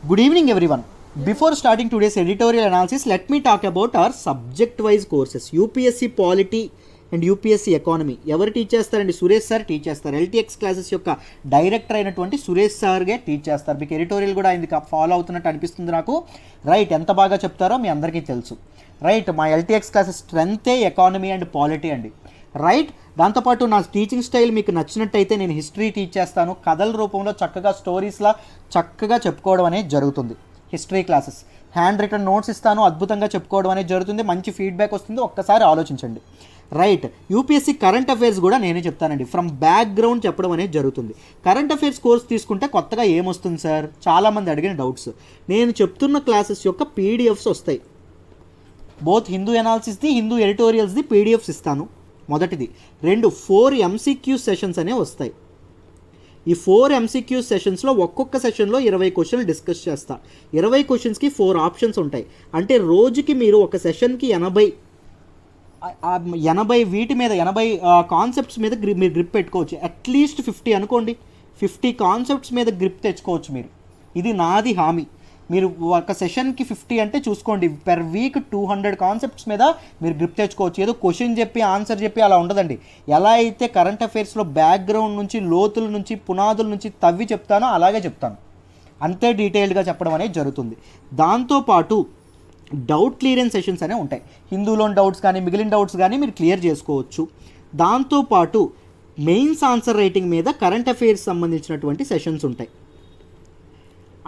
Good evening, everyone. Before starting today's editorial analysis, let me talk about our subject-wise courses. UPSC Polity and UPSC economy ఎవరు teach చేస్తారండి? Suresh sir teach చేస్తారు. LTX classes యొక్క director అయినటువంటి Suresh సార్గే teach చేస్తారు. మీకు editorial కూడా ఆయనకి follow అవుతున్నట్టు అనిపిస్తుంది నాకు. రైట్, ఎంత బాగా చెప్తారో మీ అందరికీ తెలుసు. రైట్, మా ఎల్టీఎక్స్ క్లాసెస్ స్ట్రెంతే ఎకానమీ అండ్ పాలిటీ అండి. రైట్, దాంతోపాటు నా టీచింగ్ స్టైల్ మీకు నచ్చినట్టయితే నేను హిస్టరీ టీచ్ చేస్తాను. కథల రూపంలో చక్కగా స్టోరీస్లా చక్కగా చెప్పుకోవడం అనేది జరుగుతుంది. History classes hand written notes ఇస్తాను, అద్భుతంగా చెప్పుకోవడం అనేది జరుగుతుంది. మంచి ఫీడ్బ్యాక్ వస్తుంది, ఒక్కసారి ఆలోచించండి. రైట్, యూపీఎస్సీ కరెంట్ అఫైర్స్ కూడా నేనే చెప్తానండి. ఫ్రమ్ బ్యాక్గ్రౌండ్ చెప్పడం అనేది జరుగుతుంది. కరెంట్ అఫైర్స్ కోర్స్ తీసుకుంటే కొత్తగా ఏమొస్తుంది సార్? చాలామంది అడిగిన డౌట్స్. నేను చెప్తున్న క్లాసెస్ యొక్క పీడిఎఫ్స్ వస్తాయి. బోత్ హిందూ ఎనాలిసిస్ది, హిందూ ఎడిటోరియల్స్ది పీడిఎఫ్స్ ఇస్తాను. మొదటిది. 4 ఎంసీక్యూ సెషన్స్ అనేవి వస్తాయి. ఈ 4 ఎంసీక్యూ సెషన్స్లో ఒక్కొక్క సెషన్లో 20 క్వశ్చన్లు డిస్కస్ చేస్తా. 20 క్వశ్చన్స్కి 4 ఆప్షన్స్ ఉంటాయి. అంటే రోజుకి మీరు ఒక సెషన్కి 80 వీటి మీద 80 కాన్సెప్ట్స్ మీద మీరు గ్రిప్ పెట్టుకోవచ్చు. అట్లీస్ట్ 50 అనుకోండి, 50 కాన్సెప్ట్స్ మీద గ్రిప్ తెచ్చుకోవచ్చు మీరు. ఇది నాది హామీ. మీరు ఒక సెషన్కి 50 అంటే చూసుకోండి, పెర్ వీక్ 200 కాన్సెప్ట్స్ మీద మీరు గ్రిప్ తెచ్చుకోవచ్చు. ఏదో క్వశ్చన్ చెప్పి ఆన్సర్ చెప్పి అలా ఉండదండి. ఎలా అయితే కరెంట్ అఫైర్స్లో బ్యాక్గ్రౌండ్ నుంచి, లోతుల నుంచి, పునాదుల నుంచి తవ్వి చెప్తానో అలాగే చెప్తాను. అంతే డీటెయిల్డ్గా చెప్పడం అనేది జరుగుతుంది. దాంతోపాటు డౌట్ క్లియరెన్స్ సెషన్స్ అనేవి ఉంటాయి. హిందూలోని డౌట్స్ కానీ మిగిలిన డౌట్స్ కానీ మీరు క్లియర్ చేసుకోవచ్చు. దాంతోపాటు మెయిన్స్ ఆన్సర్ రైటింగ్ మీద కరెంట్ అఫైర్స్ సంబంధించినటువంటి సెషన్స్ ఉంటాయి.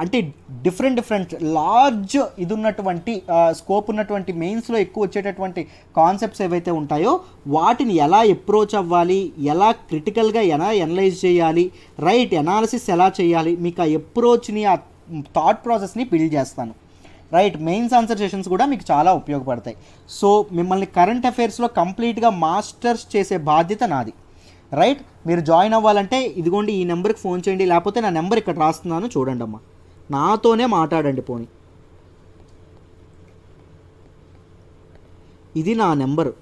అంటే డిఫరెంట్ లార్జ్ ఇది ఉన్నటువంటి స్కోప్ ఉన్నటువంటి మెయిన్స్లో ఎక్కువ వచ్చేటటువంటి కాన్సెప్ట్స్ ఏవైతే ఉంటాయో వాటిని ఎలా అప్రోచ్ అవ్వాలి, ఎలా క్రిటికల్గా ఎలా ఎనలైజ్ చేయాలి, రైట్ ఎనాలిసిస్ ఎలా చేయాలి, మీకు ఆ అప్రోచ్ని, ఆ థాట్ ప్రాసెస్ని బిల్డ్ చేస్తాను. రైట్, మెయిన్స్ ఆన్సర్ సెషన్స్ కూడా మీకు చాలా ఉపయోగపడతాయి. సో మిమ్మల్ని కరెంట్ అఫైర్స్లో కంప్లీట్గా మాస్టర్స్ చేసే బాధ్యత నాది. రైట్, మీరు జాయిన్ అవ్వాలంటే ఇదిగోండి ఈ నెంబర్కి ఫోన్ చేయండి, లేకపోతే నా నెంబర్ ఇక్కడ రాస్తున్నాను చూడండి అమ్మా, నాతోనే మాట్లాడండి. పోనీ ఇది నా నెంబరు.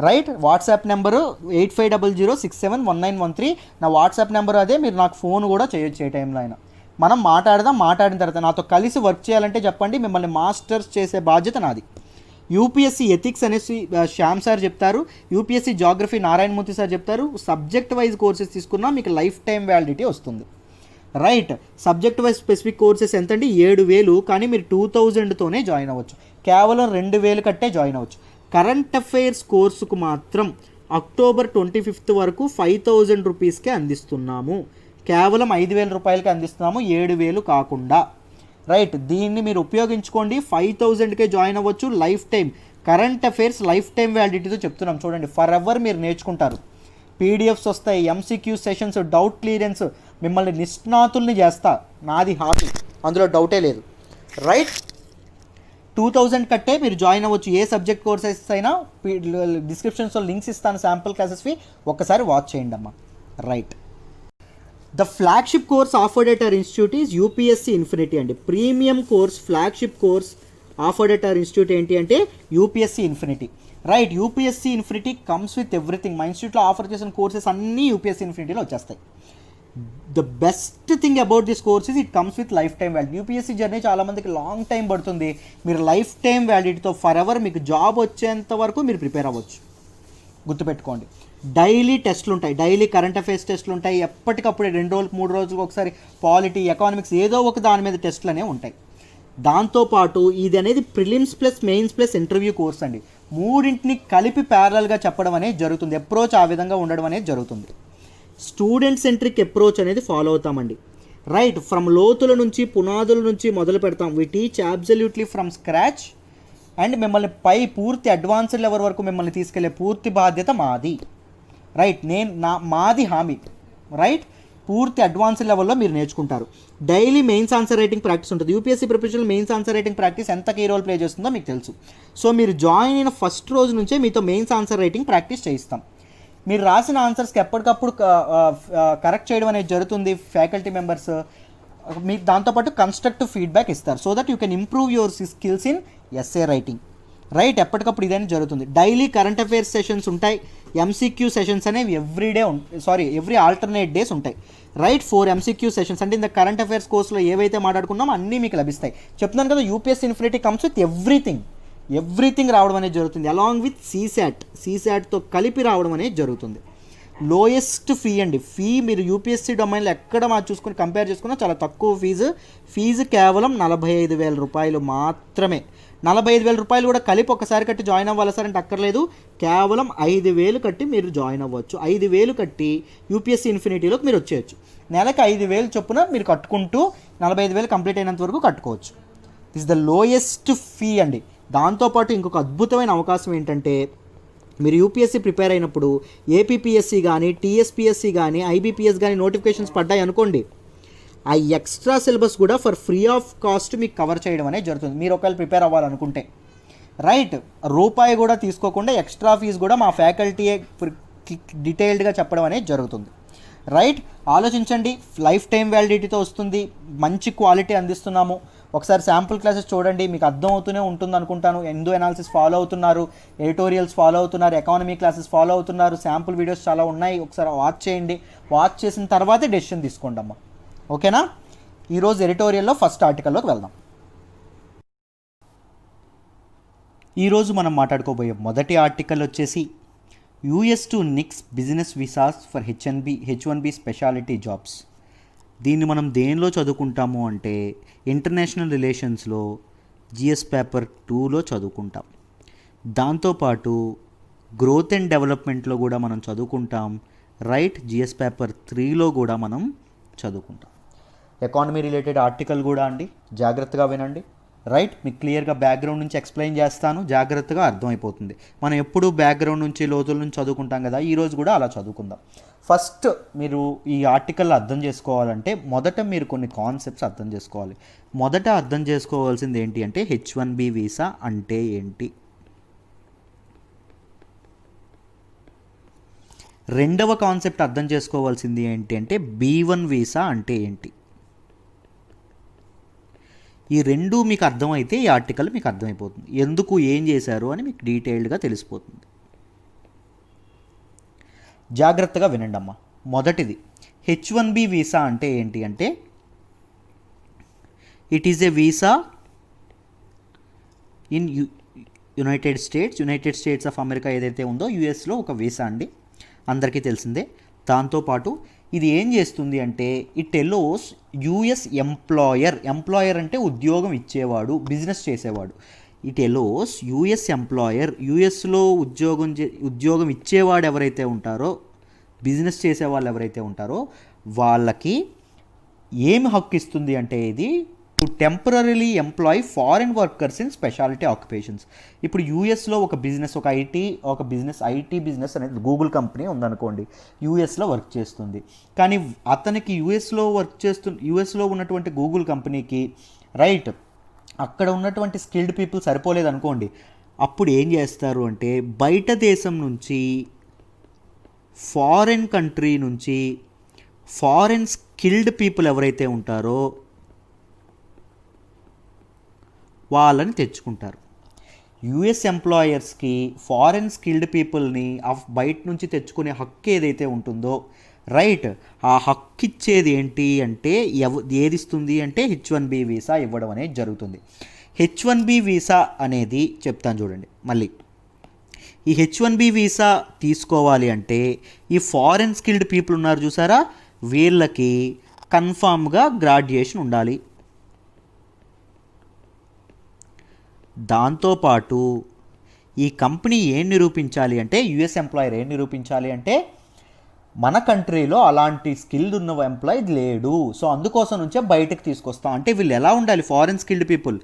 రైట్, వాట్సాప్ నెంబరు 8500671913 నా వాట్సాప్ నెంబరు అదే. మీరు నాకు ఫోన్ కూడా చేయొచ్చు ఏ టైంలో అయినా. మనం మాట్లాడిన తర్వాత నాతో కలిసి వర్క్ చేయాలంటే చెప్పండి, మిమ్మల్ని మాస్టర్స్ చేసే బాధ్యత నాది. యూపీఎస్సీ ఎథిక్స్ అనేసి శ్యామ్ సార్ చెప్తారు, యూపీఎస్సీ జాగ్రఫీ నారాయణమూర్తి సార్ చెప్తారు. సబ్జెక్ట్ వైజ్ కోర్సెస్ తీసుకున్నా మీకు లైఫ్ టైం వ్యాలిడిటీ వస్తుంది. Right, subject wise specific courses ఎంతండి? 7,000. కానీ మీరు 2,000తోనే జాయిన్ అవ్వచ్చు. కేవలం 2,000 కట్టే జాయిన్ అవ్వచ్చు. కరెంట్ అఫైర్స్ కోర్సుకు మాత్రం అక్టోబర్ 25 వరకు 5,000 రూపీస్కే అందిస్తున్నాము. కేవలం 5,000 రూపాయలకి అందిస్తున్నాము, 7,000 కాకుండా. రైట్, దీన్ని మీరు ఉపయోగించుకోండి. 5,000కే జాయిన్ అవ్వచ్చు. Life time current affairs life time వ్యాలిడిటీతో చెప్తున్నాం చూడండి. ఫర్ ఎవర్ మీరు నేర్చుకుంటారు. పీడిఎఫ్స్ వస్తాయి, ఎంసీక్యూ సెషన్స్, డౌట్ క్లియరెన్స్, మిమ్మల్ని నిష్ణాతుల్ని చేస్తా, నాది హామీ, అందులో డౌటే లేదు. రైట్, 2,000 కట్టే మీరు జాయిన్ అవ్వచ్చు. ఏ సబ్జెక్ట్ కోర్సెస్ అయినా డిస్క్రిప్షన్స్లో లింక్స్ ఇస్తాను, శాంపుల్ క్లాసెస్వి, ఒక్కసారి వాచ్ చేయండి అమ్మా. Right, the flagship course offered at our institute is UPSC Infinity అండి. Premium course, flagship course offered at our institute ఏంటి అంటే UPSC Infinity. Right, UPSC Infinity comes with everything. మా ఇన్స్టిట్యూట్లో ఆఫర్ చేసిన కోర్సెస్ అన్నీ యూపీఎస్సీ ఇన్ఫినిటీలో వచ్చేస్తాయి. The best thing about this course is it comes with life time validity. UPSC journey చాలామందికి long time పడుతుంది. మీరు లైఫ్ టైం వ్యాలిడిటీతో ఫర్ ఎవర్ మీకు జాబ్ వచ్చేంత వరకు మీరు ప్రిపేర్ అవ్వచ్చు. గుర్తుపెట్టుకోండి, డైలీ టెస్ట్లు ఉంటాయి, డైలీ కరెంట్ అఫైర్స్ టెస్ట్లు ఉంటాయి. ఎప్పటికప్పుడే 2 రోజులు 3 రోజులకు ఒకసారి పాలిటీ, ఎకనామిక్స్ ఏదో ఒక దాని మీద టెస్ట్లు అనేవి ఉంటాయి. దాంతోపాటు ఇది అనేది prelims plus mains plus interview course అండి. మూడింటిని కలిపి ప్యారలల్గా చెప్పడం అనేది జరుగుతుంది. అప్రోచ్ ఆ విధంగా ఉండడం అనేది జరుగుతుంది. స్టూడెంట్ సెంట్రిక్ అప్రోచ్ అనేది ఫాలో అవుతామండి. రైట్, ఫ్రమ్ లోతుల నుంచి, పునాదుల నుంచి మొదలు పెడతాం. We teach absolutely from scratch and మిమ్మల్ని పూర్తి అడ్వాన్స్డ్ లెవెల్ వరకు మిమ్మల్ని తీసుకెళ్లే పూర్తి బాధ్యత మాది. రైట్, మాది హామీ. రైట్, పూర్తి అడ్వాన్స్డ్ లెవెల్లో మీరు నేర్చుకుంటారు. Daily mains answer writing practice ఉంటుంది. UPSC preparation mains answer writing practice ఎంత కీ రోల్ ప్లే చేస్తుందో మీకు తెలుసు. సో మీరు జాయిన్ అయిన ఫస్ట్ రోజు నుంచే మీతో మెయిన్స్ ఆన్సర్ రైటింగ్ ప్రాక్టీస్ చేయిస్తాం. మీరు రాసిన ఆన్సర్స్కి ఎప్పటికప్పుడు కరెక్ట్ చేయడం అనేది జరుగుతుంది. ఫ్యాకల్టీ మెంబర్స్ మీకు దాంతోపాటు కన్స్ట్రక్టివ్ ఫీడ్బ్యాక్ ఇస్తారు. So that you can improve your skills in essay writing. Right. ఎప్పటికప్పుడు ఇదైనా జరుగుతుంది. డైలీ కరెంట్ అఫైర్స్ సెషన్స్ ఉంటాయి. ఎంసీక్యూ సెషన్స్ అనేవి ఎవ్రీ ఆల్టర్నేట్ డేస్ ఉంటాయి. రైట్. 4 ఎంసీక్యూ సెషన్స్ అంటే ఇంత కరెంట్ అఫైర్స్ కోర్సులో ఏవైతే మాట్లాడుకున్నామో అన్నీ మీకు లభిస్తాయి. చెప్తున్నాను కదా, UPSC Infinity comes with everything రావడం అనేది జరుగుతుంది. అలాంగ్ విత్ సీసాట్తో కలిపి రావడం అనేది జరుగుతుంది. లోయెస్ట్ ఫీ అండి. మీరు యూపీఎస్సీ డొమైన్లో ఎక్కడ చూసుకొని కంపేర్ చేసుకున్నా చాలా తక్కువ ఫీజు కేవలం 45,000 రూపాయలు మాత్రమే. 45,000 రూపాయలు కూడా కలిపి ఒకసారి కట్టి జాయిన్ అవ్వాలి సార్ అంటే అక్కర్లేదు. కేవలం 5,000 కట్టి మీరు జాయిన్ అవ్వచ్చు. 5,000 కట్టి యూపీఎస్సీ ఇన్ఫినిటీలోకి మీరు వచ్చేయచ్చు. నెలకు 5,000 చొప్పున మీరు కట్టుకుంటూ 45,000 కంప్లీట్ అయినంత వరకు కట్టుకోవచ్చు. దిస్ ద లోయెస్ట్ ఫీ అండి. దాంతోపాటు ఇంకొక అద్భుతమైన అవకాశం ఏంటంటే, మీరు యూపీఎస్సీ ప్రిపేర్ అయినప్పుడు ఏపీపీఎస్సీ కానీ టీఎస్పీఎస్సీ కానీ ఐబీపీఎస్ కానీ నోటిఫికేషన్స్ పడ్డాయి అనుకోండి, ఆ ఎక్స్ట్రా సిలబస్ కూడా ఫర్ ఫ్రీ ఆఫ్ కాస్ట్ మీకు కవర్ చేయడం అనేది జరుగుతుంది. మీరు ఒకవేళ ప్రిపేర్ అవ్వాలనుకుంటే. రైట్. రూపాయి కూడా తీసుకోకుండా ఎక్స్ట్రా ఫీజు కూడా మా ఫ్యాకల్టీయే డీటెయిల్డ్గా చెప్పడం అనేది జరుగుతుంది. రైట్. ఆలోచించండి. లైఫ్ టైం వ్యాలిడిటీతో వస్తుంది. మంచి క్వాలిటీ అందిస్తున్నాము. ఒకసారి శాంపుల్ క్లాసెస్ చూడండి, మీకు అర్థం అవుతూనే ఉంటుంది అనుకుంటాను. ఎందో అనాలిసిస్ ఫాలో అవుతున్నారు, ఎడిటోరియల్స్ ఫాలో అవుతున్నారు, ఎకానమీ క్లాసెస్ ఫాలో అవుతున్నారు, శాంపుల్ వీడియోస్ చాలా ఉన్నాయి. ఒకసారి వాచ్ చేయండి. వాచ్ చేసిన తర్వాతే డెసిషన్ తీసుకోండి అమ్మా. ఓకేనా? ఈరోజు ఎడిటోరియల్లో ఫస్ట్ ఆర్టికల్లోకి వెళ్దాం. ఈరోజు మనం మాట్లాడుకోబోయే మొదటి ఆర్టికల్ వచ్చేసి US to nix business visas for H1B specialty jobs. దీన్ని మనం దేనిలో చదువుకుంటాము అంటే ఇంటర్నేషనల్ రిలేషన్స్లో జిఎస్ పేపర్ 2లో చదువుకుంటాం. దాంతోపాటు గ్రోత్ అండ్ డెవలప్మెంట్లో కూడా మనం చదువుకుంటాం. రైట్. జిఎస్ పేపర్ 3లో కూడా మనం చదువుకుంటాం. ఎకానమీ రిలేటెడ్ ఆర్టికల్ కూడా అండి, జాగ్రత్తగా వినండి. రైట్. మీకు క్లియర్గా బ్యాక్గ్రౌండ్ నుంచి ఎక్స్ప్లెయిన్ చేస్తాను, జాగ్రత్తగా అర్థమైపోతుంది. మనం ఎప్పుడు బ్యాక్గ్రౌండ్ నుంచి లోతుల నుంచి చదువుకుంటాం కదా, ఈరోజు కూడా అలా చదువుకుందాం. ఫస్ట్ మీరు ఈ ఆర్టికల్ అర్థం చేసుకోవాలంటే మొదట మీరు కొన్ని కాన్సెప్ట్స్ అర్థం చేసుకోవాలి. మొదట అర్థం చేసుకోవాల్సింది ఏంటి అంటే H1B వీసా అంటే ఏంటి. రెండవ కాన్సెప్ట్ అర్థం చేసుకోవాల్సింది ఏంటి అంటే B1 వీసా అంటే ఏంటి. ఈ రెండు మీకు అర్థమైతే ఈ ఆర్టికల్ మీకు అర్థమైపోతుంది. ఎందుకు ఏం చేశారు అని మీకు డీటెయిల్డ్గా తెలిసిపోతుంది. జాగ్రత్తగా వినండి అమ్మా. మొదటిది H1B వీసా అంటే ఏంటి అంటే it is a visa in United states of America ఏదైతే ఉందో యుఎస్లో ఒక వీసా అండి, అందరికీ తెలిసిందే. దాంతోపాటు ఇది ఏం చేస్తుంది అంటే ఇట్ ఎలోస్ యుఎస్ ఎంప్లాయర్ అంటే ఉద్యోగం ఇచ్చేవాడు, బిజినెస్ చేసేవాడు. ఇట్ ఎలోస్ యుఎస్ ఎంప్లాయర్, యుఎస్లో ఉద్యోగం ఇచ్చేవాడు ఎవరైతే ఉంటారో, బిజినెస్ చేసేవాళ్ళు ఎవరైతే ఉంటారో వాళ్ళకి ఏమి హక్కు ఇస్తుంది అంటే ఇది to temporarily employ foreign workers in specialty occupations. ఇప్పుడు యూఎస్లో ఒక ఐటీ బిజినెస్ అనేది గూగుల్ కంపెనీ ఉందనుకోండి, యూఎస్లో వర్క్ చేస్తుంది. కానీ అతనికి యూఎస్లో ఉన్నటువంటి గూగుల్ కంపెనీకి రైట్ అక్కడ ఉన్నటువంటి స్కిల్డ్ పీపుల్ సరిపోలేదు అనుకోండి, అప్పుడు ఏం చేస్తారు అంటే బయట దేశం నుంచి ఫారెన్ కంట్రీ నుంచి ఫారెన్ స్కిల్డ్ పీపుల్ ఎవరైతే ఉంటారో వాళ్ళని తెచ్చుకుంటారు. యుఎస్ ఎంప్లాయర్స్కి ఫారెన్ స్కిల్డ్ పీపుల్ని బయట నుంచి తెచ్చుకునే హక్కు ఏదైతే ఉంటుందో రైట్, ఆ హక్కు ఇచ్చేది ఏంటి అంటే ఏది ఇస్తుంది అంటే H1B వీసా ఇవ్వడం అనేది జరుగుతుంది. H1B వీసా అనేది చెప్తాను చూడండి మళ్ళీ. ఈ H1B వీసా తీసుకోవాలి అంటే ఈ ఫారెన్ స్కిల్డ్ పీపుల్ ఉన్నారు చూసారా, వీళ్ళకి కన్ఫామ్గా గ్రాడ్యుయేషన్ ఉండాలి. దాంతోపాటు ఈ కంపెనీ ఏం నిరూపించాలి అంటే యుఎస్ ఎంప్లాయర్ ఏం నిరూపించాలి అంటే మన కంట్రీలో అలాంటి స్కిల్డ్ ఉన్న ఎంప్లాయీ లేడు, సో అందుకోసం నుంచే బయటకు తీసుకొస్తాం. అంటే వీళ్ళు ఎలా ఉండాలి, foreign skilled people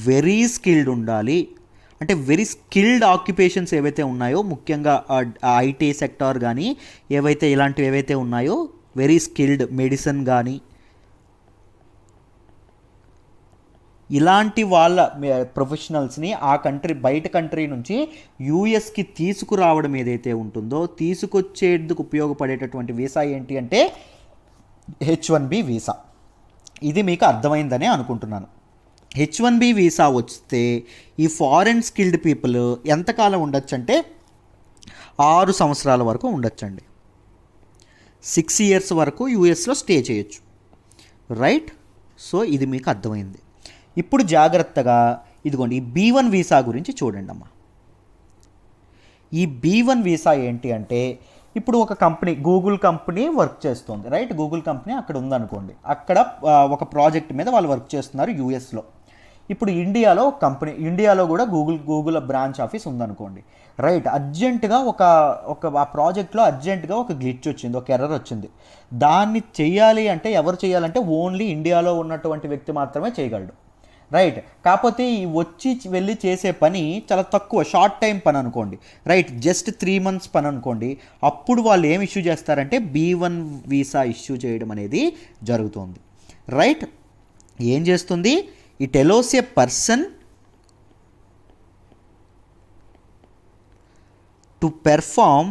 very skilled ఉండాలి. అంటే వెరీ స్కిల్డ్ ఆక్యుపేషన్స్ ఏవైతే ఉన్నాయో, ముఖ్యంగా ఐటీ సెక్టార్ కానీ ఏవైతే ఇలాంటివి ఏవైతే ఉన్నాయో వెరీ స్కిల్డ్, మెడిసిన్ కానీ ఇలాంటి వాళ్ళ ప్రొఫెషనల్స్ని ఆ బయట కంట్రీ నుంచి యూఎస్కి తీసుకురావడం ఏదైతే ఉంటుందో, తీసుకొచ్చేందుకు ఉపయోగపడేటటువంటి వీసా ఏంటి అంటే H1B వీసా. ఇది మీకు అర్థమైందనే అనుకుంటున్నాను. H1B వీసా వస్తే ఈ ఫారెన్ స్కిల్డ్ పీపుల్ ఎంతకాలం ఉండొచ్చు అంటే 6 సంవత్సరాల వరకు ఉండొచ్చండి. 6 ఇయర్స్ వరకు యూఎస్లో స్టే చేయొచ్చు. రైట్. సో ఇది మీకు అర్థమైంది. ఇప్పుడు జాగ్రత్తగా ఇదిగోండి ఈ B1 వీసా గురించి చూడండి అమ్మా. ఈ B1 వీసా ఏంటి అంటే ఇప్పుడు ఒక కంపెనీ, గూగుల్ కంపెనీ వర్క్ చేస్తుంది. రైట్. గూగుల్ కంపెనీ అక్కడ ఉందనుకోండి, అక్కడ ఒక ప్రాజెక్ట్ మీద వాళ్ళు వర్క్ చేస్తున్నారు యూఎస్లో. ఇప్పుడు ఇండియాలో ఒక కంపెనీ, ఇండియాలో కూడా గూగుల్ బ్రాంచ్ ఆఫీస్ ఉందనుకోండి. రైట్. అర్జెంటుగా ఆ ప్రాజెక్ట్లో అర్జెంటుగా ఒక గ్లిచ్ వచ్చింది, ఒక ఎర్రర్ వచ్చింది. దాన్ని చేయాలి అంటే ఎవరు చేయాలంటే ఓన్లీ ఇండియాలో ఉన్నటువంటి వ్యక్తి మాత్రమే చేయగలడు. రైట్. కాకపోతే ఈ వచ్చి వెళ్ళి చేసే పని చాలా తక్కువ, షార్ట్ టైం పని అనుకోండి. రైట్. జస్ట్ 3 months పని అనుకోండి. అప్పుడు వాళ్ళు ఏం ఇష్యూ చేస్తారంటే B1 వీసా ఇష్యూ చేయడం అనేది జరుగుతుంది. రైట్. ఏం చేస్తుంది? It ఎలోస్ A person to perform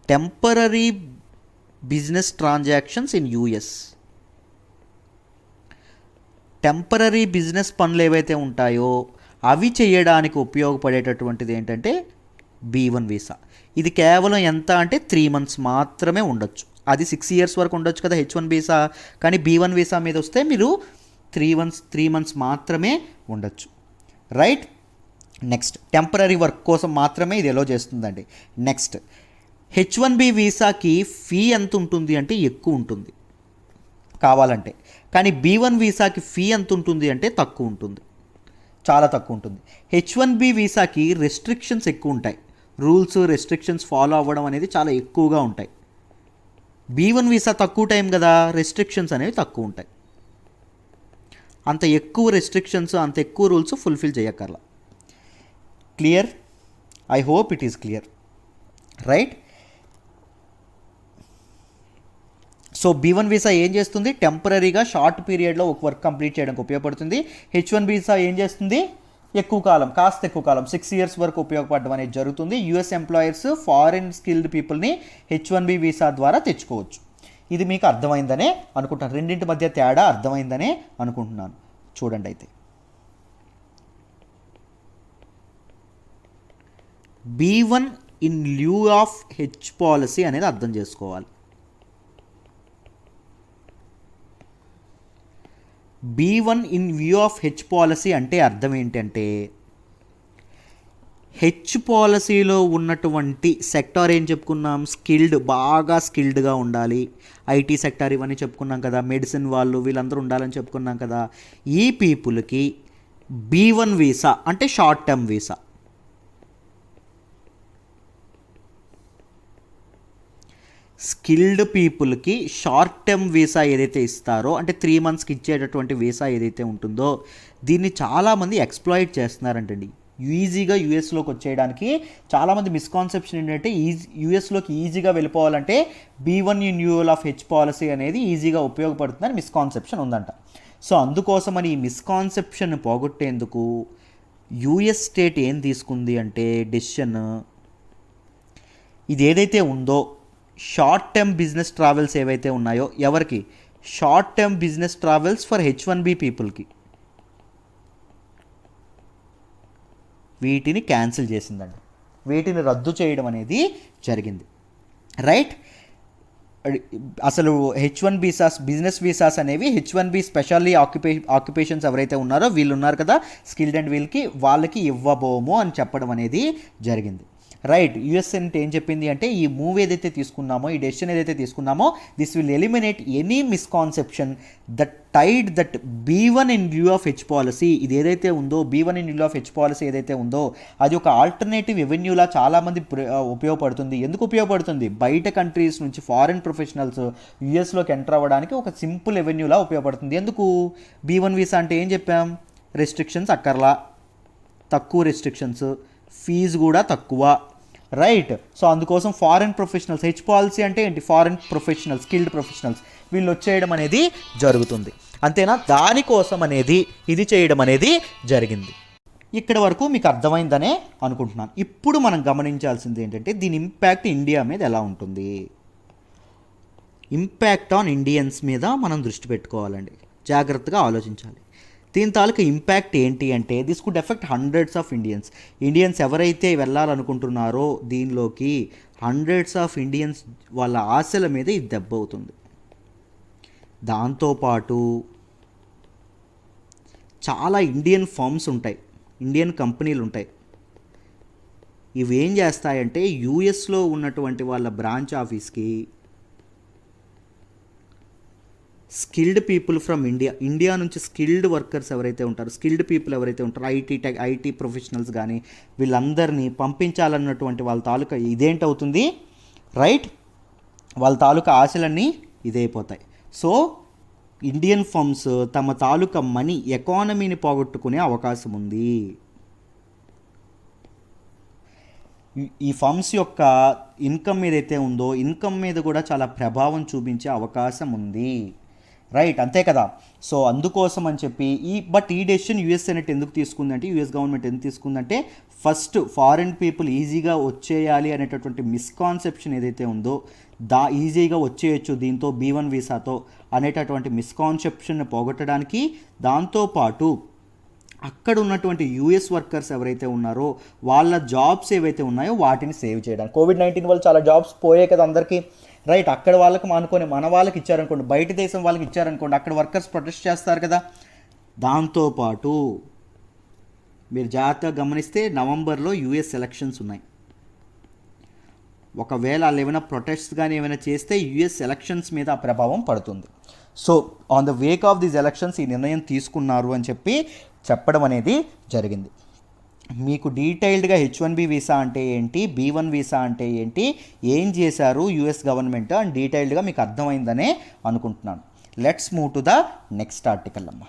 temporary business transactions in US. Temporary business పనులు ఏవైతే ఉంటాయో అవి చేయడానికి ఉపయోగపడేటటువంటిది ఏంటంటే B1 వీసా. ఇది కేవలం ఎంత అంటే 3 months మాత్రమే ఉండొచ్చు. అది 6 years వరకు ఉండొచ్చు కదా H1 వీసా. కానీ B1 వీసా మీద వస్తే మీరు 3 months మాత్రమే ఉండొచ్చు. రైట్. నెక్స్ట్, టెంపరరీ వర్క్ కోసం మాత్రమే ఇది ఎలో చేస్తుందండి. నెక్స్ట్, H1B వీసాకి ఫీ ఎంత ఉంటుంది అంటే ఎక్కువ ఉంటుంది కావాలంటే. కానీ B1 వీసాకి ఫీ ఎంత ఉంటుంది అంటే తక్కువ ఉంటుంది, చాలా తక్కువ ఉంటుంది. H1B వీసాకి రెస్ట్రిక్షన్స్ ఎక్కువ ఉంటాయి, రూల్స్ రెస్ట్రిక్షన్స్ ఫాలో అవ్వడం అనేది చాలా ఎక్కువగా ఉంటాయి. B1 వీసా తక్కువ టైం కదా, రెస్ట్రిక్షన్స్ అనేవి తక్కువ ఉంటాయి. అంత ఎక్కువ రెస్ట్రిక్షన్స్, అంత ఎక్కువ రూల్స్ ఫుల్ఫిల్ చేయక్కర్లా. Clear? I hope it is clear. Right. So B1 visa ఏం చేస్తుంది? టెంపరీగా షార్ట్ పీరియడ్లో ఒక వర్క్ కంప్లీట్ చేయడానికి ఉపయోగపడుతుంది. H1 వీసా ఏం చేస్తుంది? ఎక్కువ కాలం, కాస్త ఎక్కువ కాలం, 6 years వరకు ఉపయోగపడడం అనేది జరుగుతుంది. యూఎస్ ఎంప్లాయర్స్ ఫారిన్ స్కిల్డ్ పీపుల్ని H1B వీసా ద్వారా తెచ్చుకోవచ్చు. ఇది మీకు అర్థమైందనే అనుకుంటున్నాను. రెండింటి మధ్య తేడా అర్థమైందనే అనుకుంటున్నాను. చూడండి అయితే, B1 in lieu of H policy అనేది అర్థం చేసుకోవాలి. B1 in view of H policy అంటే అర్థం ఏంటంటే, H పాలసీలో ఉన్నటువంటి సెక్టార్ ఏం చెప్పుకున్నాం? స్కిల్డ్, బాగా స్కిల్డ్గా ఉండాలి. ఐటీ సెక్టార్ ఇవన్నీ చెప్పుకున్నాం కదా, మెడిసిన్ వాళ్ళు వీళ్ళందరూ ఉండాలని చెప్పుకున్నాం కదా. ఈ పీపుల్కి B1 వీసా అంటే షార్ట్ టర్మ్ వీసా. స్కిల్డ్ పీపుల్కి షార్ట్ టర్మ్ వీసా ఏదైతే ఇస్తారో, అంటే 3 monthsకి ఇచ్చేటటువంటి వీసా ఏదైతే ఉంటుందో, దీన్ని చాలామంది ఎక్స్ప్లాయిట్ చేస్తున్నారంటండి. ఈజీగా యూఎస్లోకి వచ్చేయడానికి చాలామంది మిస్కాన్సెప్షన్ ఏంటంటే, యూఎస్లోకి ఈజీగా వెళ్ళిపోవాలంటే B1 in lieu of H policy అనేది ఈజీగా ఉపయోగపడుతుందని మిస్కాన్సెప్షన్ ఉందంట. సో అందుకోసమని ఈ మిస్కాన్సెప్షన్ పోగొట్టేందుకు యూఎస్ స్టేట్ ఏం తీసుకుంది అంటే డెసిషన్, ఇది ఏదైతే ఉందో షార్ట్ టర్మ్ బిజినెస్ ట్రావెల్స్ ఏవైతే ఉన్నాయో, ఎవరికి? Short term business travels for H1B పీపుల్కి, వీటిని క్యాన్సిల్ చేసిందండి. వీటిని రద్దు చేయడం అనేది జరిగింది. రైట్. అసలు H1 వీసాస్, బిజినెస్ వీసాస్ అనేవి H1B స్పెషల్లీ ఆక్యుపేషన్స్ ఎవరైతే ఉన్నారో వీళ్ళు ఉన్నారు కదా, స్కిల్డ్ అండ్ వాళ్ళకి ఇవ్వబోము అని చెప్పడం అనేది జరిగింది. రైట్. యుఎస్ సెనెట్ ఏం చెప్పింది అంటే, ఈ మూవ్ ఏదైతే తీసుకున్నామో, ఈ డెసిషన్ ఏదైతే తీసుకున్నామో, this will eliminate any misconception that tied that B1 in lieu of H policy, ఇది ఏదైతే ఉందో B1 in lieu of H policy ఏదైతే ఉందో, అది ఒక ఆల్టర్నేటివ్ ఎవెన్యూలా చాలామంది ఉపయోగపడుతుంది. ఎందుకు ఉపయోగపడుతుంది? బయట కంట్రీస్ నుంచి ఫారిన్ ప్రొఫెషనల్స్ యూఎస్లోకి ఎంటర్ అవ్వడానికి ఒక సింపుల్ ఎవెన్యూలా ఉపయోగపడుతుంది. ఎందుకు? B1 వీసా అంటే ఏం చెప్పాం? రెస్ట్రిక్షన్స్ అక్కర్లా, తక్కువ రెస్ట్రిక్షన్స్, ఫీజు కూడా తక్కువ. రైట్. సో అందుకోసం ఫారిన్ ప్రొఫెషనల్స్, H పాలసీ అంటే ఏంటి? ఫారిన్ ప్రొఫెషనల్స్, స్కిల్డ్ ప్రొఫెషనల్స్ వీళ్ళు వచ్చేయడం అనేది జరుగుతుంది. అంతేనా? దానికోసం అనేది ఇది చేయడం అనేది జరిగింది. ఇక్కడ వరకు మీకు అర్థమైందనే అనుకుంటున్నాను. ఇప్పుడు మనం గమనించాల్సింది ఏంటంటే, దీని ఇంపాక్ట్ ఇండియా మీద ఎలా ఉంటుంది? ఇంపాక్ట్ ఆన్ ఇండియన్స్ మీద మనం దృష్టి పెట్టుకోవాలండి. జాగ్రత్తగా ఆలోచించాలి. దీని తాలూకా ఇంపాక్ట్ ఏంటి అంటే this could effect hundreds of Indians ఎవరైతే వెళ్ళాలనుకుంటున్నారో దీనిలోకి హండ్రెడ్స్ ఆఫ్ ఇండియన్స్ వాళ్ళ ఆశల మీద ఇది దెబ్బ అవుతుంది. దాంతోపాటు చాలా ఇండియన్ ఫర్మ్స్ ఉంటాయి, ఇండియన్ కంపెనీలు ఉంటాయి. ఇవి ఏం చేస్తాయంటే యూఎస్లో ఉన్నటువంటి వాళ్ళ బ్రాంచ్ ఆఫీస్కి స్కిల్డ్ పీపుల్ ఫ్రమ్ ఇండియా నుంచి స్కిల్డ్ వర్కర్స్ ఎవరైతే ఉంటారో, స్కిల్డ్ పీపుల్ ఎవరైతే ఉంటారో, ఐటీ ప్రొఫెషనల్స్ కానీ వీళ్ళందరినీ పంపించాలన్నటువంటి వాళ్ళ తాలూకా ఇదేంటవుతుంది, రైట్, వాళ్ళ తాలూకా ఆశలన్నీ ఇదైపోతాయి. సో ఇండియన్ ఫర్మ్స్ తమ తాలూకా ఎకానమీని పోగొట్టుకునే అవకాశం ఉంది. ఈ ఫర్మ్స్ యొక్క ఇన్కమ్ ఏదైతే ఉందో ఇన్కమ్ మీద కూడా చాలా ప్రభావం చూపించే అవకాశం ఉంది, రైట్, అంతే కదా. సో అందుకోసం అని చెప్పి ఈ డెసిషన్ యూఎస్ సెనెట్ ఎందుకు తీసుకుందంటే, యూఎస్ గవర్నమెంట్ ఎందుకు తీసుకుందంటే ఫస్ట్ ఫారిన్ పీపుల్ ఈజీగా వచ్చేయాలి అనేటటువంటి మిస్కాన్సెప్షన్ ఏదైతే ఉందో ఈజీగా వచ్చేయచ్చు దీంతో B1 వీసాతో అనేటటువంటి మిస్కాన్సెప్షన్ని పోగొట్టడానికి, దాంతోపాటు అక్కడ ఉన్నటువంటి యూఎస్ వర్కర్స్ ఎవరైతే ఉన్నారో వాళ్ళ జాబ్స్ ఏవైతే ఉన్నాయో వాటిని సేవ్ చేయడానికి. కోవిడ్-19 వల్ల చాలా జాబ్స్ పోయాయి కదా అందరికీ, రైట్. అక్కడ వాళ్ళకి మానుకొని మన వాళ్ళకి ఇచ్చారనుకోండి, బయట దేశం వాళ్ళకి ఇచ్చారనుకోండి, అక్కడ వర్కర్స్ ప్రొటెస్ట్ చేస్తారు కదా. దాంతోపాటు మీరు జాగ్రత్తగా గమనిస్తే నవంబర్లో యూఎస్ ఎలక్షన్స్ ఉన్నాయి. ఒకవేళ వాళ్ళు ఏమైనా ప్రొటెస్ట్ కానీ ఏమైనా చేస్తే యూఎస్ ఎలక్షన్స్ మీద ఆ ప్రభావం పడుతుంది. So on the Wake of these elections ఈ నిర్ణయం తీసుకున్నారు అని చెప్పడం అనేది జరిగింది. మీకు డీటెయిల్డ్గా H1B వీసా అంటే ఏంటి, B1 వీసా అంటే ఏంటి, ఏం చేశారు యూఎస్ గవర్నమెంట్ అని డీటెయిల్డ్గా మీకు అర్థమైందనే అనుకుంటున్నాను. Let's move to the next article అమ్మ.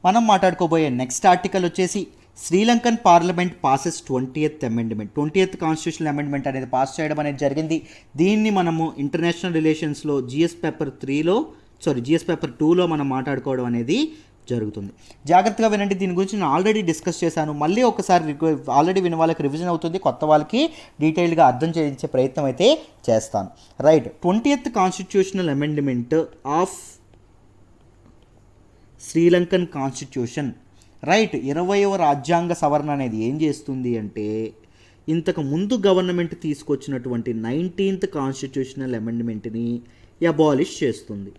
మనం మాట్లాడుకోబోయే నెక్స్ట్ ఆర్టికల్ వచ్చేసి Sri Lankan parliament passes 20th amendment. 20th constitutional amendment అనేది పాస్ చేయడం అనేది జరిగింది. దీన్ని మనము ఇంటర్నేషనల్ రిలేషన్స్లో జిఎస్ పేపర్ 2లో మనం మాట్లాడుకోవడం అనేది జరుగుతుంది. జాగ్రత్తగా వినండి, దీని గురించి నేను ఆల్రెడీ డిస్కస్ చేశాను. మళ్ళీ ఒకసారి ఆల్రెడీ విన్న వాళ్ళకి రివిజన్ అవుతుంది, కొత్త వాళ్ళకి డీటెయిల్డ్గా అర్థం చేయించే ప్రయత్నం అయితే చేస్తాను. Right, 20th constitutional amendment of Sri Lankan constitution, right, 20వ రాజ్యాంగ సవరణ అనేది ఏం చేస్తుంది అంటే ఇంతకు ముందు గవర్నమెంట్ తీసుకొచ్చినటువంటి 19th కాన్స్టిట్యూషనల్ అమెండ్మెంట్ని అబాలిష్ చేస్తుంది.